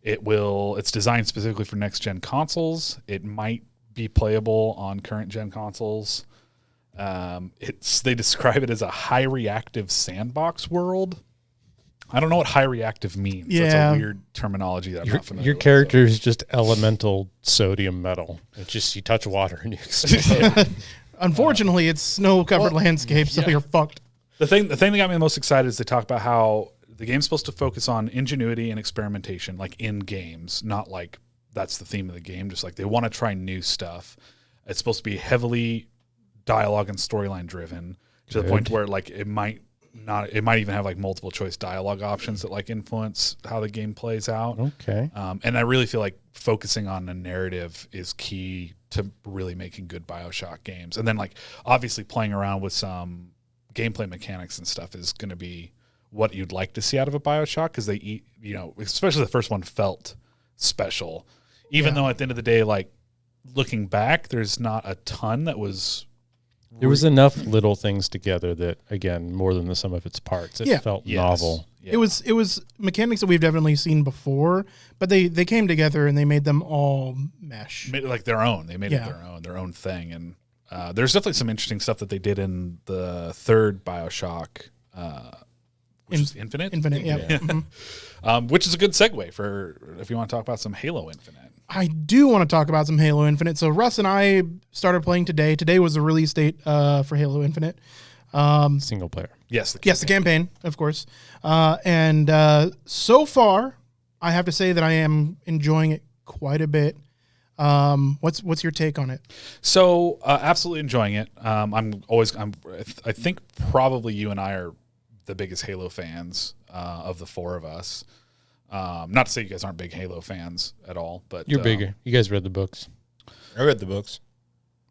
It's designed specifically for next gen consoles. It might be playable on current gen consoles. They describe it as a high reactive sandbox world. I don't know what high reactive means. Yeah. That's a weird terminology that I'm not familiar Your with. character is just elemental sodium metal. It's just you touch water and you explode. Unfortunately, it's snow-covered landscape, so you're fucked. The thing that got me the most excited is they talk about how the game's supposed to focus on ingenuity and experimentation, like in games, not like that's the theme of the game. Just like they want to try new stuff. It's supposed to be heavily dialogue and storyline driven to the point where like it might even have like multiple choice dialogue options that like influence how the game plays out. Okay. And I really feel like focusing on a narrative is key to really making good BioShock games. And then like obviously playing around with some gameplay mechanics and stuff is going to be what you'd like to see out of a BioShock, because they especially the first one felt special. Even though at the end of the day, like looking back, there's not a ton that was. There was enough little things together that, again, more than the sum of its parts, it felt novel. Yeah. It was mechanics that we've definitely seen before, but they came together and they made them all mesh. Made it like their own. They made it their own thing. And there's definitely some interesting stuff that they did in the third BioShock, which is Infinite. Infinite, yeah. Mm-hmm. Which is a good segue for if you want to talk about some Halo Infinite. I do want to talk about some Halo Infinite. So Russ and I started playing today. Today was the release date for Halo Infinite. Single player. Yes, the campaign, of course. And so far, I have to say that I am enjoying it quite a bit. What's your take on it? So absolutely enjoying it. I think probably you and I are the biggest Halo fans of the four of us. Not to say you guys aren't big Halo fans at all, but You're bigger. You guys read the books. I read the books.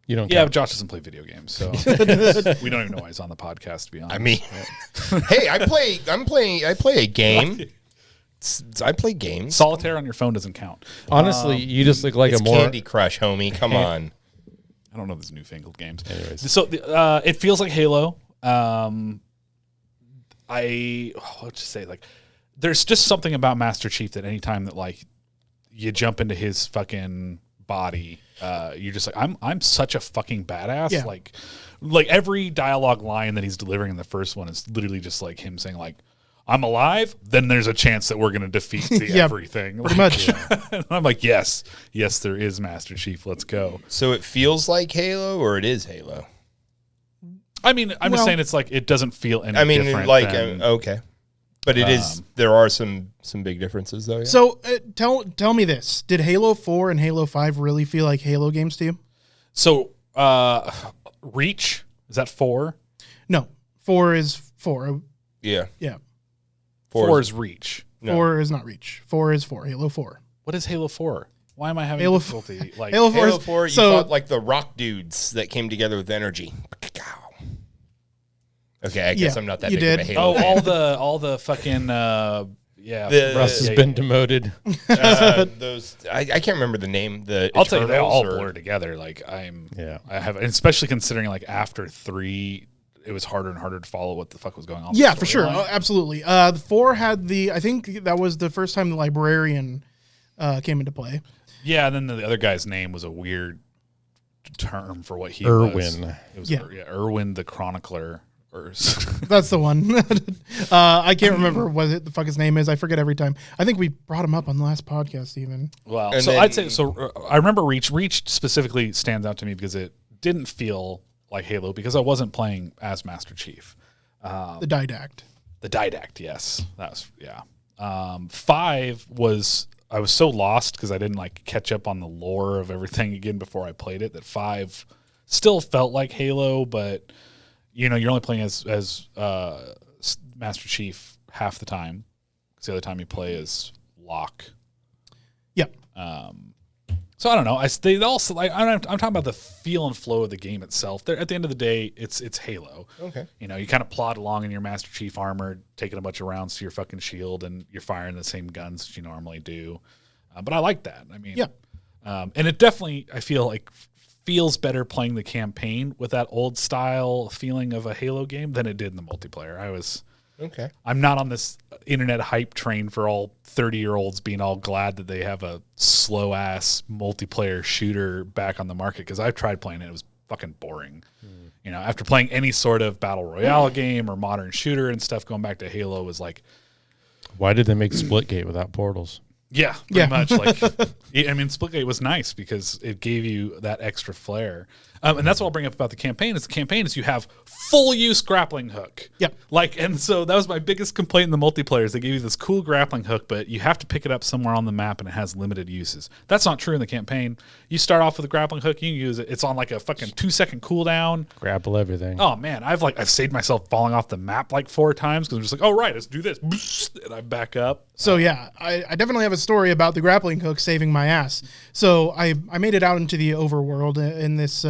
You don't. Yeah, count. but Josh doesn't play video games, so we don't even know why he's on the podcast. To be honest, I mean, hey, I play a game. I play games. Solitaire on your phone doesn't count. Honestly, you just look like It's a more Candy Crush, homie. Come on. I don't know these newfangled games. Anyways. So it feels like Halo. What to say? Like, there's just something about Master Chief that anytime that like you jump into his fucking body, you're just like, I'm such a fucking badass. Yeah. Like every dialogue line that he's delivering in the first one is literally just like him saying like, I'm alive, then there's a chance that we're going to defeat the everything. Pretty much. And I'm like, yes, there is Master Chief. Let's go. So it feels like Halo, or it is Halo? I mean, I'm just saying it's like, it doesn't feel any different. Okay. But it is. There are some big differences, though. Yeah? So tell me this: did Halo 4 and Halo 5 really feel like Halo games to you? So, Reach, is that 4? No, 4 is 4. Yeah. Yeah, 4 is Reach. No. 4 is not Reach. 4 is 4. Halo 4. What is Halo 4? Why am I having Halo difficulty? Like Halo 4. Halo 4, you fought like the rock dudes that came together with energy. Okay, I guess I'm not that big of a Halo fan. all the fucking Russ has been demoted. Those I can't remember the name. I'll tell you, they all blur together. Like I have, especially considering like after 3, it was harder and harder to follow what the fuck was going on. Yeah, for sure. Oh, absolutely. 4 had I think that was the first time the librarian came into play. Yeah, and then the other guy's name was a weird term for what he Irwin. was. It was Irwin the Chronicler. That's the one. I can't remember what the fuck his name is. I forget every time. I think we brought him up on the last podcast even. Well, I'd say I remember Reach. Reach specifically stands out to me because it didn't feel like Halo because I wasn't playing as Master Chief. The Didact. The Didact, yes. That was 5 was I was so lost because I didn't like catch up on the lore of everything again before I played it that 5 still felt like Halo, but you know, you're only playing as Master Chief half the time because the other time you play as Locke. Yep. So I don't know. They also like I'm talking about the feel and flow of the game itself. At the end of the day, it's Halo. Okay. You know, you kind of plod along in your Master Chief armor, taking a bunch of rounds to your fucking shield, and you're firing the same guns that you normally do. But I like that. I mean, Yeah. And it definitely, I feel like, feels better playing the campaign with that old style feeling of a Halo game than it did in the multiplayer. Okay. I'm not on this internet hype train for all 30-year-olds being all glad that they have a slow ass multiplayer shooter back on the market, because I've tried playing it. It was fucking boring. You know, after playing any sort of battle royale game or modern shooter and stuff, going back to Halo was like, Why did they make Splitgate without portals? yeah, pretty much. Like, I mean, Splitgate was nice because it gave you that extra flair. And that's what I'll bring up about the campaign. Is the campaign is you have full use grappling hook. Yep. Like, and so that was my biggest complaint in the multiplayer is they give you this cool grappling hook, but you have to pick it up somewhere on the map and it has limited uses. That's not true in the campaign. You start off with a grappling hook, you can use it. It's on like a fucking 2-second cooldown. Grapple everything. Oh man, I've saved myself falling off the map like 4 times because I'm just like, oh right, let's do this, and I back up. So yeah, I definitely have a story about the grappling hook saving my ass. So I made it out into the overworld in this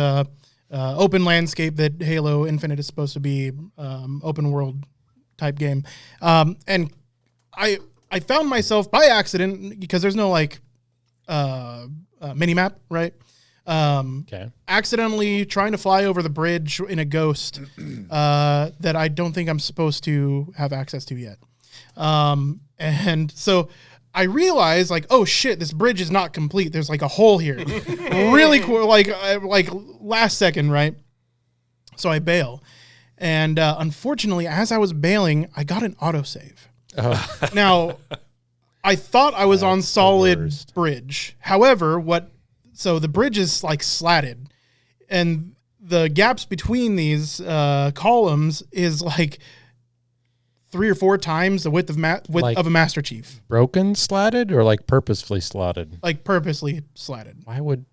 open landscape that Halo Infinite is supposed to be, open world type game. And I found myself by accident, because there's no like mini map, right? Okay. Accidentally trying to fly over the bridge in a ghost that I don't think I'm supposed to have access to yet. And so I realized, like, oh shit, this bridge is not complete. There's like a hole here. Really cool, like last second, right? So I bail. And unfortunately, as I was bailing, I got an autosave. Oh. Now, I thought I was on That's the solid worst. bridge. However, so the bridge is like slatted, and the gaps between these columns is like 3 or 4 times the width of of a Master Chief. Broken slatted or like purposefully slotted? Like purposely slatted. Why would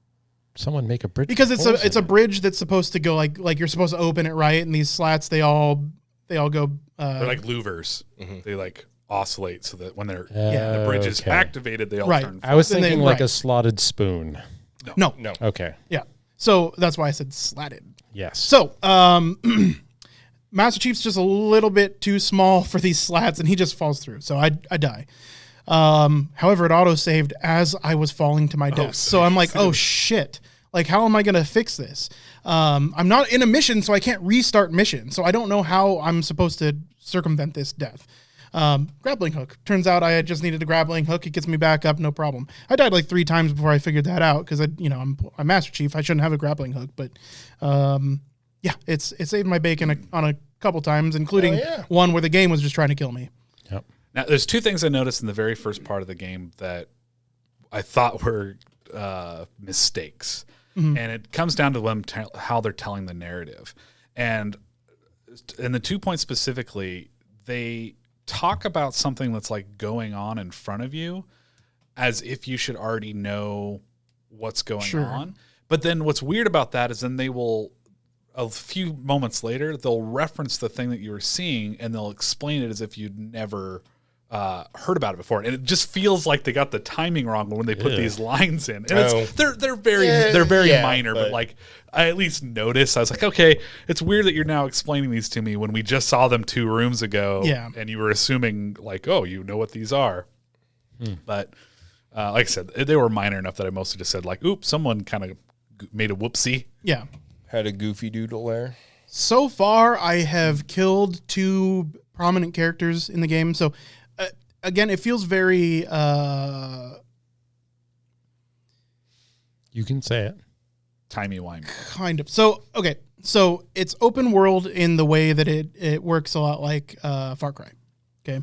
someone make a bridge? Because with it's holes a in it? bridge that's supposed to go like you're supposed to open it right, and these slats they all go. They're like louvers. They like oscillate so that when they're Yeah, the bridge is okay. activated, they all Right. turn. I was Then they- thinking like right. a slotted spoon. No. Okay. Yeah. So that's why I said slatted. Yes. So, Master Chief's just a little bit too small for these slats, and he just falls through. So I die. However, it auto-saved as I was falling to my death. So I'm like, oh, shit. Like, how am I going to fix this? I'm not in a mission, so I can't restart mission. So I don't know how I'm supposed to circumvent this death. Grappling hook. Turns out I just needed a grappling hook. It gets me back up, no problem. I died like 3 times before I figured that out because I'm Master Chief. I shouldn't have a grappling hook, but yeah, it saved my bacon on a couple times, including one where the game was just trying to kill me. Yep. Now, there's 2 things I noticed in the very first part of the game that I thought were mistakes, and it comes down to them how they're telling the narrative. And in the 2 points specifically, they talk about something that's like going on in front of you as if you should already know what's going on. But then what's weird about that is then they will, a few moments later, they'll reference the thing that you were seeing and they'll explain it as if you'd never heard about it before. And it just feels like they got the timing wrong when they put these lines in. And they're very minor, but like I at least noticed. I was like, okay, it's weird that you're now explaining these to me when we just saw them 2 rooms ago. Yeah. And you were assuming like, oh, you know what these are. But like I said, they were minor enough that I mostly just said like, oops, someone kind of made a whoopsie. Yeah. Had a goofy doodle there. So far, I have killed 2 prominent characters in the game. So, again, it feels very... You can say it. Timey-wimey. Kind of. So, okay. So, it's open world in the way that it works a lot like Far Cry. Okay.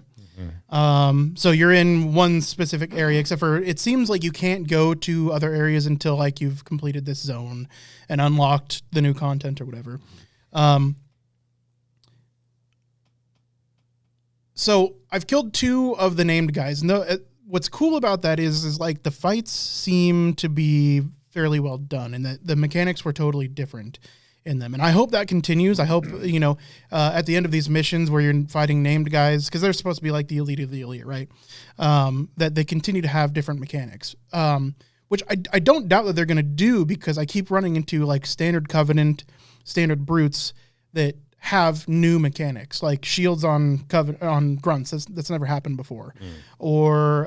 So you're in one specific area, except for it seems like you can't go to other areas until like you've completed this zone and unlocked the new content or whatever. So I've killed 2 of the named guys. And what's cool about that is like the fights seem to be fairly well done, and the mechanics were totally different in them. And I hope that continues. I hope, at the end of these missions where you're fighting named guys, because they're supposed to be like the elite of the elite, right? That they continue to have different mechanics. which I don't doubt that they're going to do, because I keep running into like standard Covenant, standard Brutes that have new mechanics, like shields on Grunts. That's never happened before. Or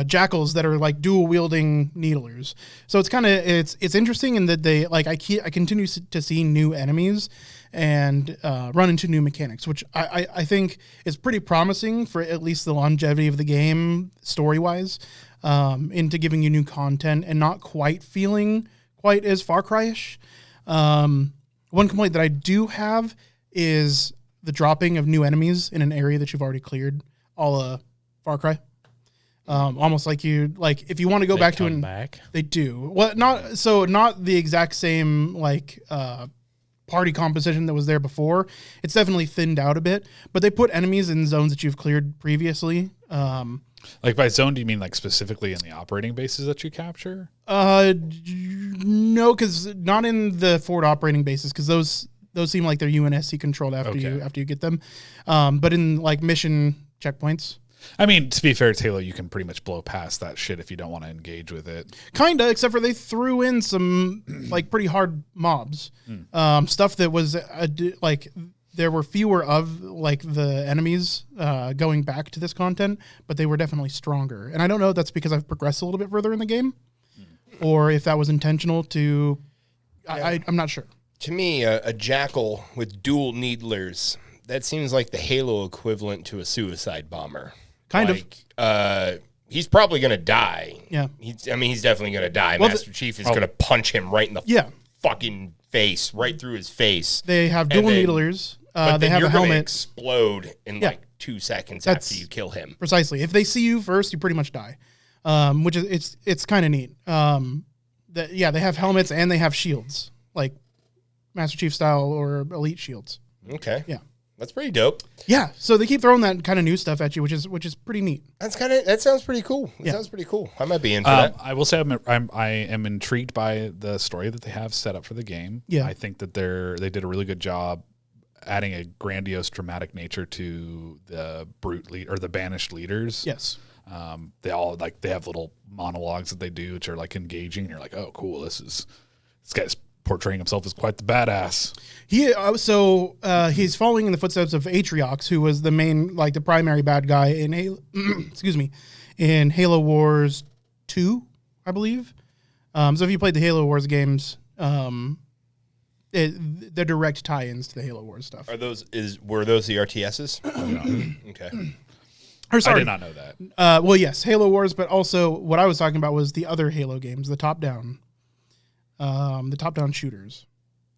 Jackals that are like dual wielding Needlers. So it's kind of it's interesting in that they like I continue to see new enemies and run into new mechanics, which I think is pretty promising for at least the longevity of the game story wise, into giving you new content and not quite feeling quite as Far Cry-ish. One complaint that I do have is the dropping of new enemies in an area that you've already cleared, a la Far Cry. Almost like if you want to go back to back. They do. Well, not the exact same party composition that was there before. It's definitely thinned out a bit, but they put enemies in zones that you've cleared previously. Like by zone, do you mean like specifically in the operating bases that you capture? No, because not in the forward operating bases, because those seem like they're UNSC controlled after you get them. But in like mission checkpoints. I mean, to be fair, it's Halo. You can pretty much blow past that shit if you don't want to engage with it. Kinda, except for they threw in some like pretty hard mobs, stuff that was there were fewer of like the enemies going back to this content, but they were definitely stronger. And I don't know if that's because I've progressed a little bit further in the game, or if that was intentional to. I'm not sure. To me, a Jackal with dual Needlers, that seems like the Halo equivalent to a suicide bomber. Kind of. He's probably going to die. Yeah. He's definitely going to die. Well, Master Chief is going to punch him right in the fucking face, right through his face. They have dual Needlers. They have a helmet. Explode in like 2 seconds after you kill him. Precisely. If they see you first, you pretty much die. Which is it's kind of neat. They have helmets and they have shields, like Master Chief style or elite shields. Okay. Yeah. That's pretty dope. Yeah, so they keep throwing that kind of new stuff at you, which is pretty neat. That sounds pretty cool. Sounds pretty cool. I might be in for that. I will say I am intrigued by the story that they have set up for the game. Yeah, I think that they did a really good job adding a grandiose, dramatic nature to the brute lead or the banished leaders. Yes, they all they have little monologues that they do, which are like engaging. And you're like, oh, cool. This guy's portraying himself as quite the badass. He's following in the footsteps of Atriox, who was the main, the primary bad guy in in Halo Wars 2, I believe. So if you played the Halo Wars games, they're direct tie-ins to the Halo Wars stuff. Were those the RTSs? No. Okay. Or sorry, I did not know that. Well, yes, Halo Wars, but also what I was talking about was the other Halo games, the top-down shooters.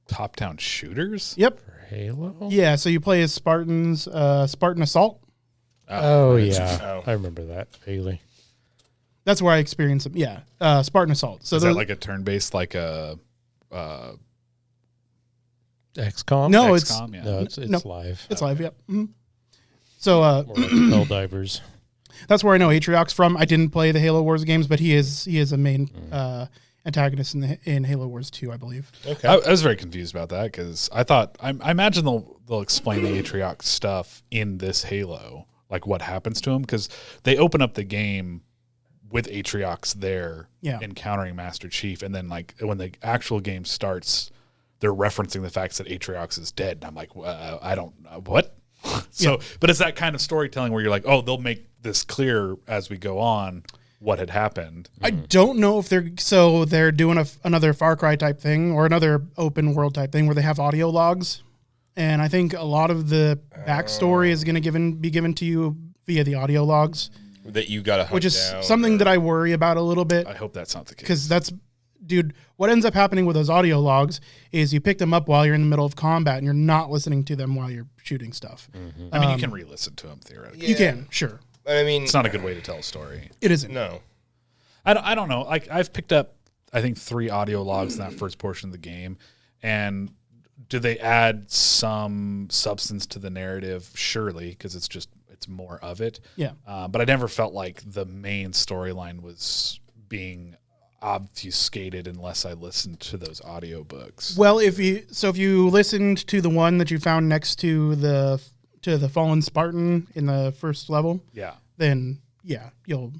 Top-down shooters? Yep. For Halo? Yeah, so you play as Spartans, Spartan Assault. Oh, yeah. I remember that vaguely. That's where I experienced it. Yeah, Spartan Assault. So is that like a turn-based, like a... XCOM? No, XCOM, it's live. It's live, yep. Mm-hmm. So, more like Helldivers. That's where I know Atriox from. I didn't play the Halo Wars games, but he is a main antagonist in Halo Wars 2, I believe. Okay. I was very confused about that because I imagine they'll explain the Atriox stuff in this Halo, like what happens to him, because they open up the game with Atriox there encountering Master Chief, and then when the actual game starts, they're referencing the fact that Atriox is dead, and I'm like, I don't what. So, but it's that kind of storytelling where you're like, oh, they'll make this clear as we go on what had happened. I don't know if they're doing another Far Cry type thing or another open world type thing where they have audio logs, and I think a lot of the backstory is going to be given to you via the audio logs that you got to hunt which is down, something that I worry about a little bit. I hope that's not the case, because dude, what ends up happening with those audio logs is you pick them up while you're in the middle of combat and you're not listening to them while you're shooting stuff. Mm-hmm. I mean, you can re-listen to them theoretically. You can, sure. But I mean, it's not a good way to tell a story. It isn't. No. I don't know. Like, I've picked up, I think, 3 audio logs in that first portion of the game. And do they add some substance to the narrative? Surely, because it's more of it. Yeah. But I never felt like the main storyline was being obfuscated unless I listened to those audiobooks. Well, if you listened to the one that you found next to the fallen Spartan in the first level, yeah, then you'll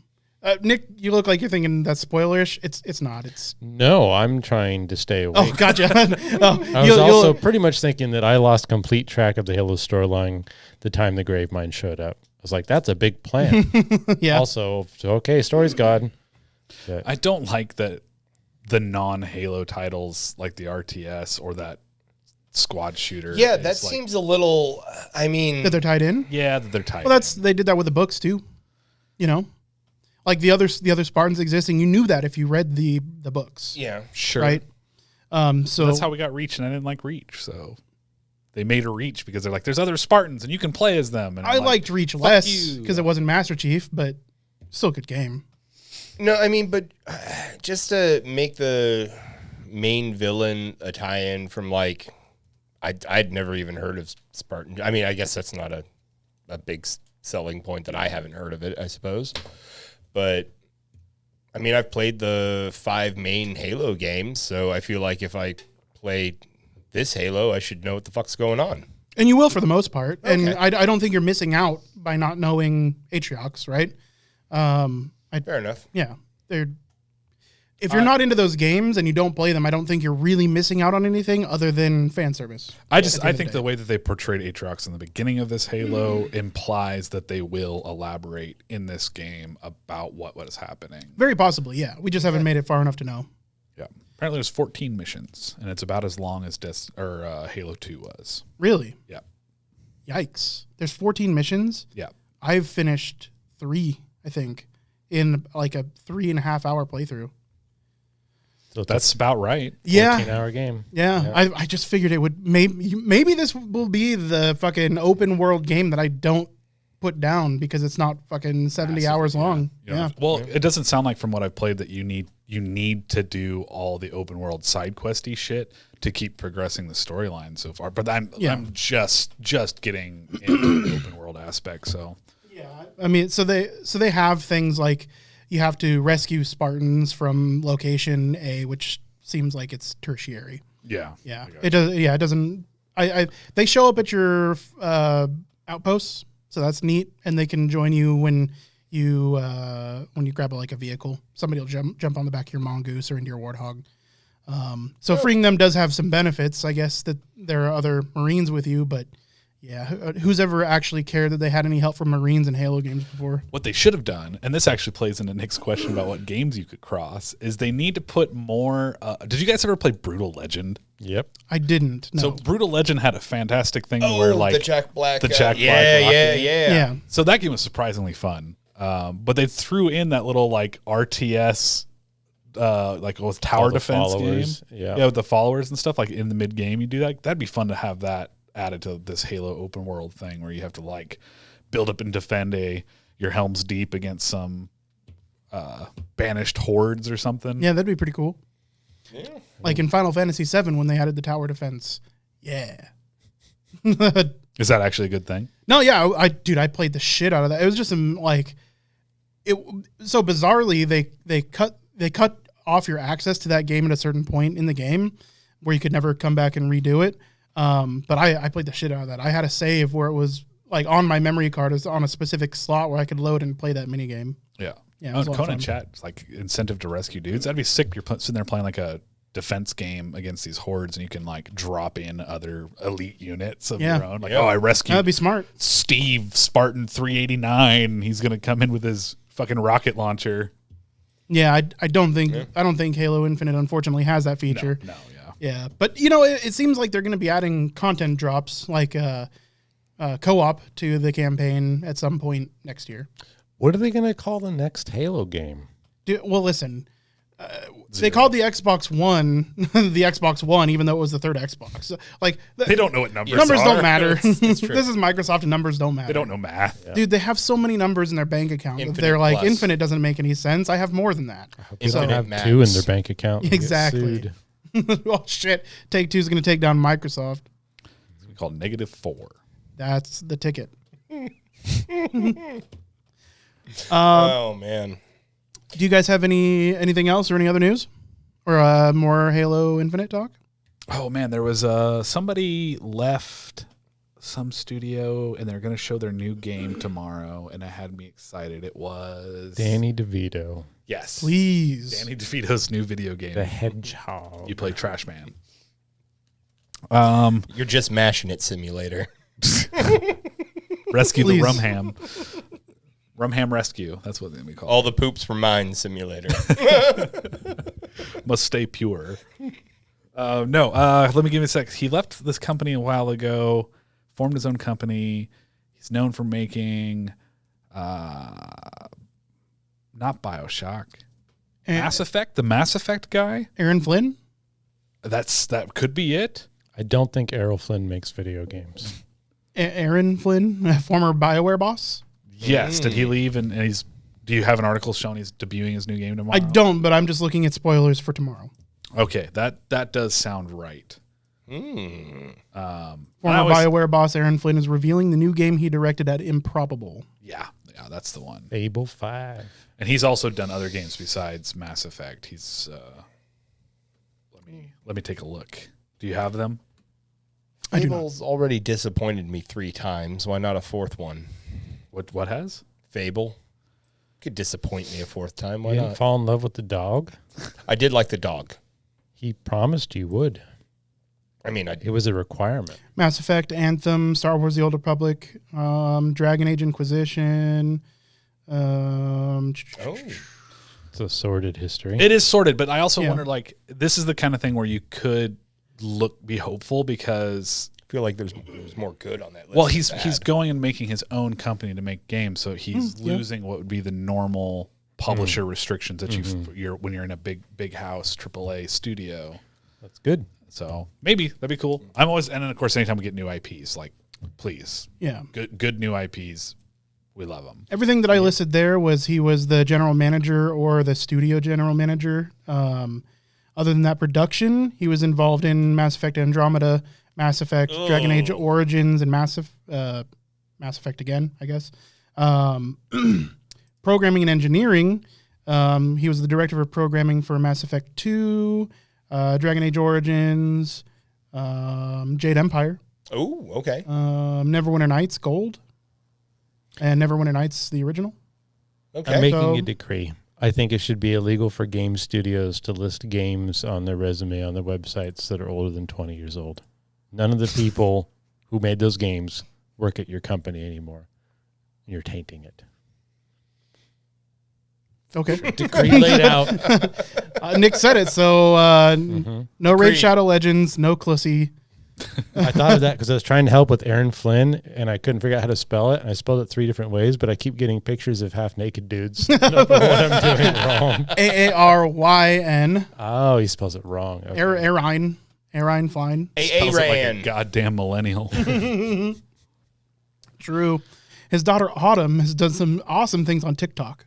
Nick, you look like you're thinking that's spoilerish. It's not. No, I'm trying to stay awake. Oh, gotcha. I was also pretty much thinking that I lost complete track of the Halo storyline the time the Gravemind showed up. I was like, that's a big plan. Yeah. Also, okay, story's gone. I don't like that the non-Halo titles like the RTS or that squad shooter. Yeah, that seems a little. I mean, that they're tied in. Yeah, that they're tied. Well, they did that with the books too. You know, like the other Spartans existing. You knew that if you read the books. yeah, sure. Right. So that's how we got Reach, and I didn't like Reach, so they made a Reach because they're like, there's other Spartans and you can play as them. And I liked Reach less because it wasn't Master Chief, but still a good game. No, I mean, but just to make the main villain a tie-in from like, I'd never even heard of Spartan. I mean, I guess that's not a big selling point that I haven't heard of it, I suppose. But I mean, I've played the 5 main Halo games, so I feel like if I play this Halo, I should know what the fuck's going on. And you will for the most part. Okay. And I don't think you're missing out by not knowing Atriox, right? Fair enough. Yeah. If you're not into those games and you don't play them, I don't think you're really missing out on anything other than fan service. I think the way that they portrayed Atriox in the beginning of this Halo implies that they will elaborate in this game about what was happening. Very possibly, yeah. We just haven't made it far enough to know. Yeah. Apparently there's 14 missions, and it's about as long as Halo 2 was. Really? Yeah. Yikes. There's 14 missions? Yeah. I've finished 3, I think, in like a 3.5 hour playthrough. So that's about right. 14-hour game. Yeah. I just figured it would maybe this will be the fucking open world game that I don't put down because it's not fucking 70 hours long. Yeah. Well, it doesn't sound like from what I've played that you need to do all the open world side questy shit to keep progressing the storyline so far. But I'm just getting into the open world aspect. So yeah, I mean, so they have things like you have to rescue Spartans from location A, which seems like it's tertiary. Yeah. It does. Yeah, it doesn't. They show up at your outposts, so that's neat, and they can join you when you grab a vehicle. Somebody will jump on the back of your mongoose or into your warthog. So freeing them does have some benefits. I guess that there are other Marines with you, but yeah, who's ever actually cared that they had any help from Marines in Halo games before? What they should have done, and this actually plays into Nick's question about what games you could cross, is they need to put more. Did you guys ever play Brutal Legend? Yep. I didn't. No. So Brutal Legend had a fantastic thing where like the Jack Black. Black. Yeah. So that game was surprisingly fun. But they threw in that little like RTS, with tower defense game. Yeah, with the followers and stuff. Like in the mid game, you do that. That'd be fun to have that added to this Halo open world thing where you have to like build up and defend your Helm's Deep against some banished hordes or something. Yeah, that'd be pretty cool. Yeah. Like in Final Fantasy VII when they added the tower defense. Yeah. Is that actually a good thing? No, yeah, I played the shit out of that. It was just so bizarrely they cut off your access to that game at a certain point in the game where you could never come back and redo it. But I played the shit out of that. I had a save where it was like on my memory card, is on a specific slot where I could load and play that mini game. Yeah. Yeah. Conan chat, it's like incentive to rescue dudes. That'd be sick. You're sitting there playing like a defense game against these hordes, and you can like drop in other elite units of your own. Like, I rescued. That'd be smart. Steve Spartan 389. He's gonna come in with his fucking rocket launcher. Yeah, I don't think Halo Infinite unfortunately has that feature. No. Yeah, but it seems like they're going to be adding content drops like co-op to the campaign at some point next year. What are they going to call the next Halo game? Well, listen, they called the Xbox One the Xbox One, even though it was the third Xbox. So, like they don't know what numbers don't matter. It's This is Microsoft, and numbers don't matter. They don't know math. Dude, they have so many numbers in their bank account. They're like, Plus. Infinite doesn't make any sense. I have more than that. They don't have Max. 2 in their bank account. Exactly. Oh shit! Take-Two's going to take down Microsoft. It's called -4. That's the ticket. Oh man! Do you guys have anything else or any other news or more Halo Infinite talk? Oh man, there was somebody left some studio, and they're going to show their new game tomorrow, and it had me excited. It was Danny DeVito. Yes. Please. Danny DeVito's new video game. The Hedgehog. You play Trash Man. You're just mashing it simulator. Rescue Please. the Rum Ham. Rum Ham Rescue. That's what we call All the poops for mine simulator. it. Must stay pure. Let me give you a sec. He left this company a while ago, formed his own company. He's known for making not BioShock. Mass Effect, the Mass Effect guy. Aaron Flynn? That could be it. I don't think Errol Flynn makes video games. Aaron Flynn, former BioWare boss? Yes. Did he leave? And do you have an article showing he's debuting his new game tomorrow? I don't, but I'm just looking at spoilers for tomorrow. Okay, that does sound right. Former BioWare boss Aaron Flynn is revealing the new game he directed at Improbable. Yeah, that's the one. Fable 5. And he's also done other games besides Mass Effect. He's let me take a look. Do you have them? Fable's already disappointed me 3 times. Why not a 4th one? What has? Fable could disappoint me a 4th time. You Why didn't not? fall in love with the dog? I did like the dog. He promised you would. I mean, It was a requirement. Mass Effect, Anthem, Star Wars The Old Republic, Dragon Age Inquisition. It's a sordid history. It is sorted, but I also Yeah. wonder, like, this is the kind of thing where you could be hopeful because I feel like there's more good on that list. well, than he's bad. going and making his own company to make games, so he's losing what would be the normal publisher restrictions that you're when you're in a big house AAA studio. That's good. So maybe that'd be cool. I'm always, and then of course anytime we get new IPs, like please, Yeah. good new IPs, we love them. Everything that I listed there was he was the general manager or the studio general manager. Other than that production, he was involved in Mass Effect Andromeda, Mass Effect, Dragon Age Origins, and Mass Effect again, I guess. Programming and engineering. He was the director of programming for Mass Effect 2, Dragon Age Origins, Jade Empire, Oh, okay. Neverwinter Nights Gold, and Neverwinter Nights the original. Okay. I'm making So- a decree. I think it should be illegal for game studios to list games on their resume on their websites that are older than 20 years old. None of the people who made those games work at your company anymore. You're tainting it. Okay. Decree laid out. Nick said it, so no Raid Agreed. Shadow Legends, no Clussy. I thought of that because I was trying to help with Aaron Flynn, and I couldn't figure out how to spell it. And I spelled it 3 different ways, but I keep getting pictures of half-naked dudes. I don't know what I'm doing wrong. Aaryn. Oh, he spells it wrong. Okay. Arine Fine. Sounds like a Aaron. goddamn millennial. True. His daughter Autumn has done some awesome things on TikTok.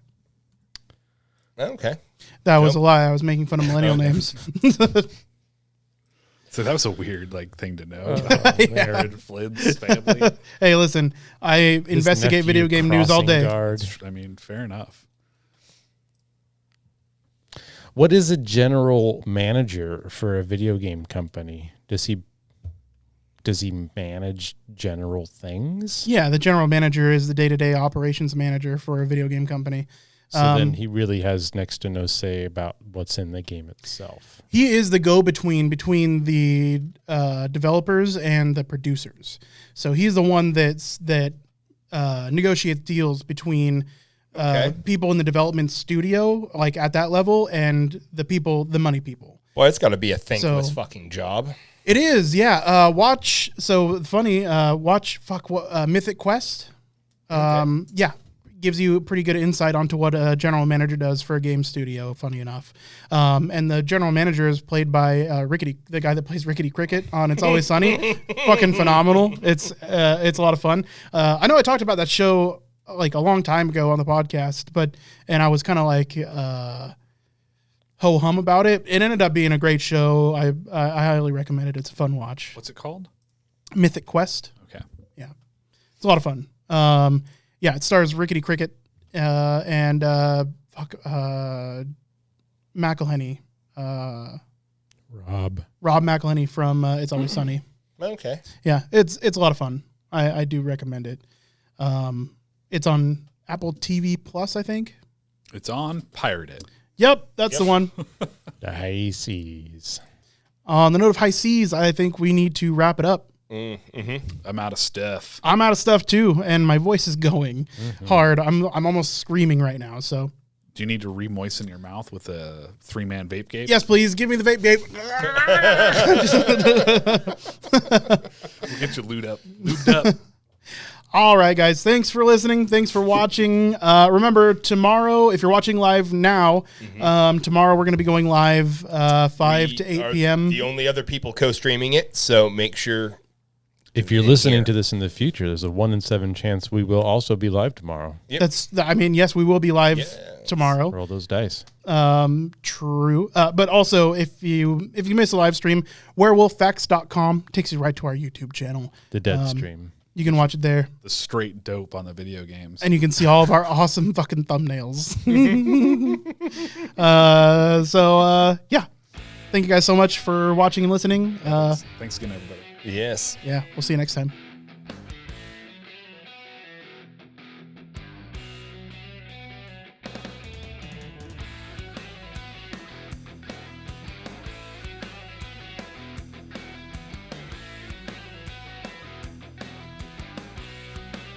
Okay. That was a lie. I was making fun of millennial names. So that was a weird thing to know. Yeah. Aaron Flynn's family. Hey, listen, I investigate nephew video game news all crossing day. guards. I mean, fair enough. What is a general manager for a video game company? Does he manage general things? Yeah, the general manager is the day-to-day operations manager for a video game company. So then he really has next to no say about what's in the game itself. He is the go-between between the developers and the producers. So he's the one that negotiates deals between people in the development studio, like at that level, and the money people. Well, it's got to be a thankless So- fucking job. It is, yeah. Watch Mythic Quest. Yeah, gives you pretty good insight onto what a general manager does for a game studio. Funny enough, and the general manager is played by Rickety, the guy that plays Rickety Cricket on It's Always Sunny. Fucking phenomenal. It's a lot of fun. I know I talked about that show like a long time ago on the podcast, and I was kind of like ho hum about it. It ended up being a great show. I highly recommend it. It's a fun watch. What's it called? Mythic Quest. Okay. Yeah, it's a lot of fun. Yeah, it stars Rickety Cricket and McElhenney. Rob. Rob McElhenney from It's Always Sunny. Okay. Yeah, it's a lot of fun. I do recommend it. It's on Apple TV Plus, I think. It's on Pirate It. Yep, that's the one. The high seas. On the note of high seas, I think we need to wrap it up. I'm out of stuff. I'm out of stuff too, and my voice is going hard. I'm almost screaming right now. So, do you need to re-moisten your mouth with a 3-man vape gape? Yes, please give me the vape gape. We'll get you lubed up. All right, guys. Thanks for listening. Thanks for watching. Remember, tomorrow, if you're watching live now, tomorrow we're going to be going live 5 to 8 p.m. The only other people co-streaming it, so make sure. If you're listening to this in the future, there's a 1 in 7 chance we will also be live tomorrow. Yep. Yes, we will be live tomorrow. Roll those dice. True. But also, if you miss a live stream, werewolffacts.com takes you right to our YouTube channel. The dead stream. You can watch it there. The straight dope on the video games. And you can see all of our awesome fucking thumbnails. Yeah. Thank you guys so much for watching and listening. Thanks again, everybody. Yes. Yeah, we'll see you next time.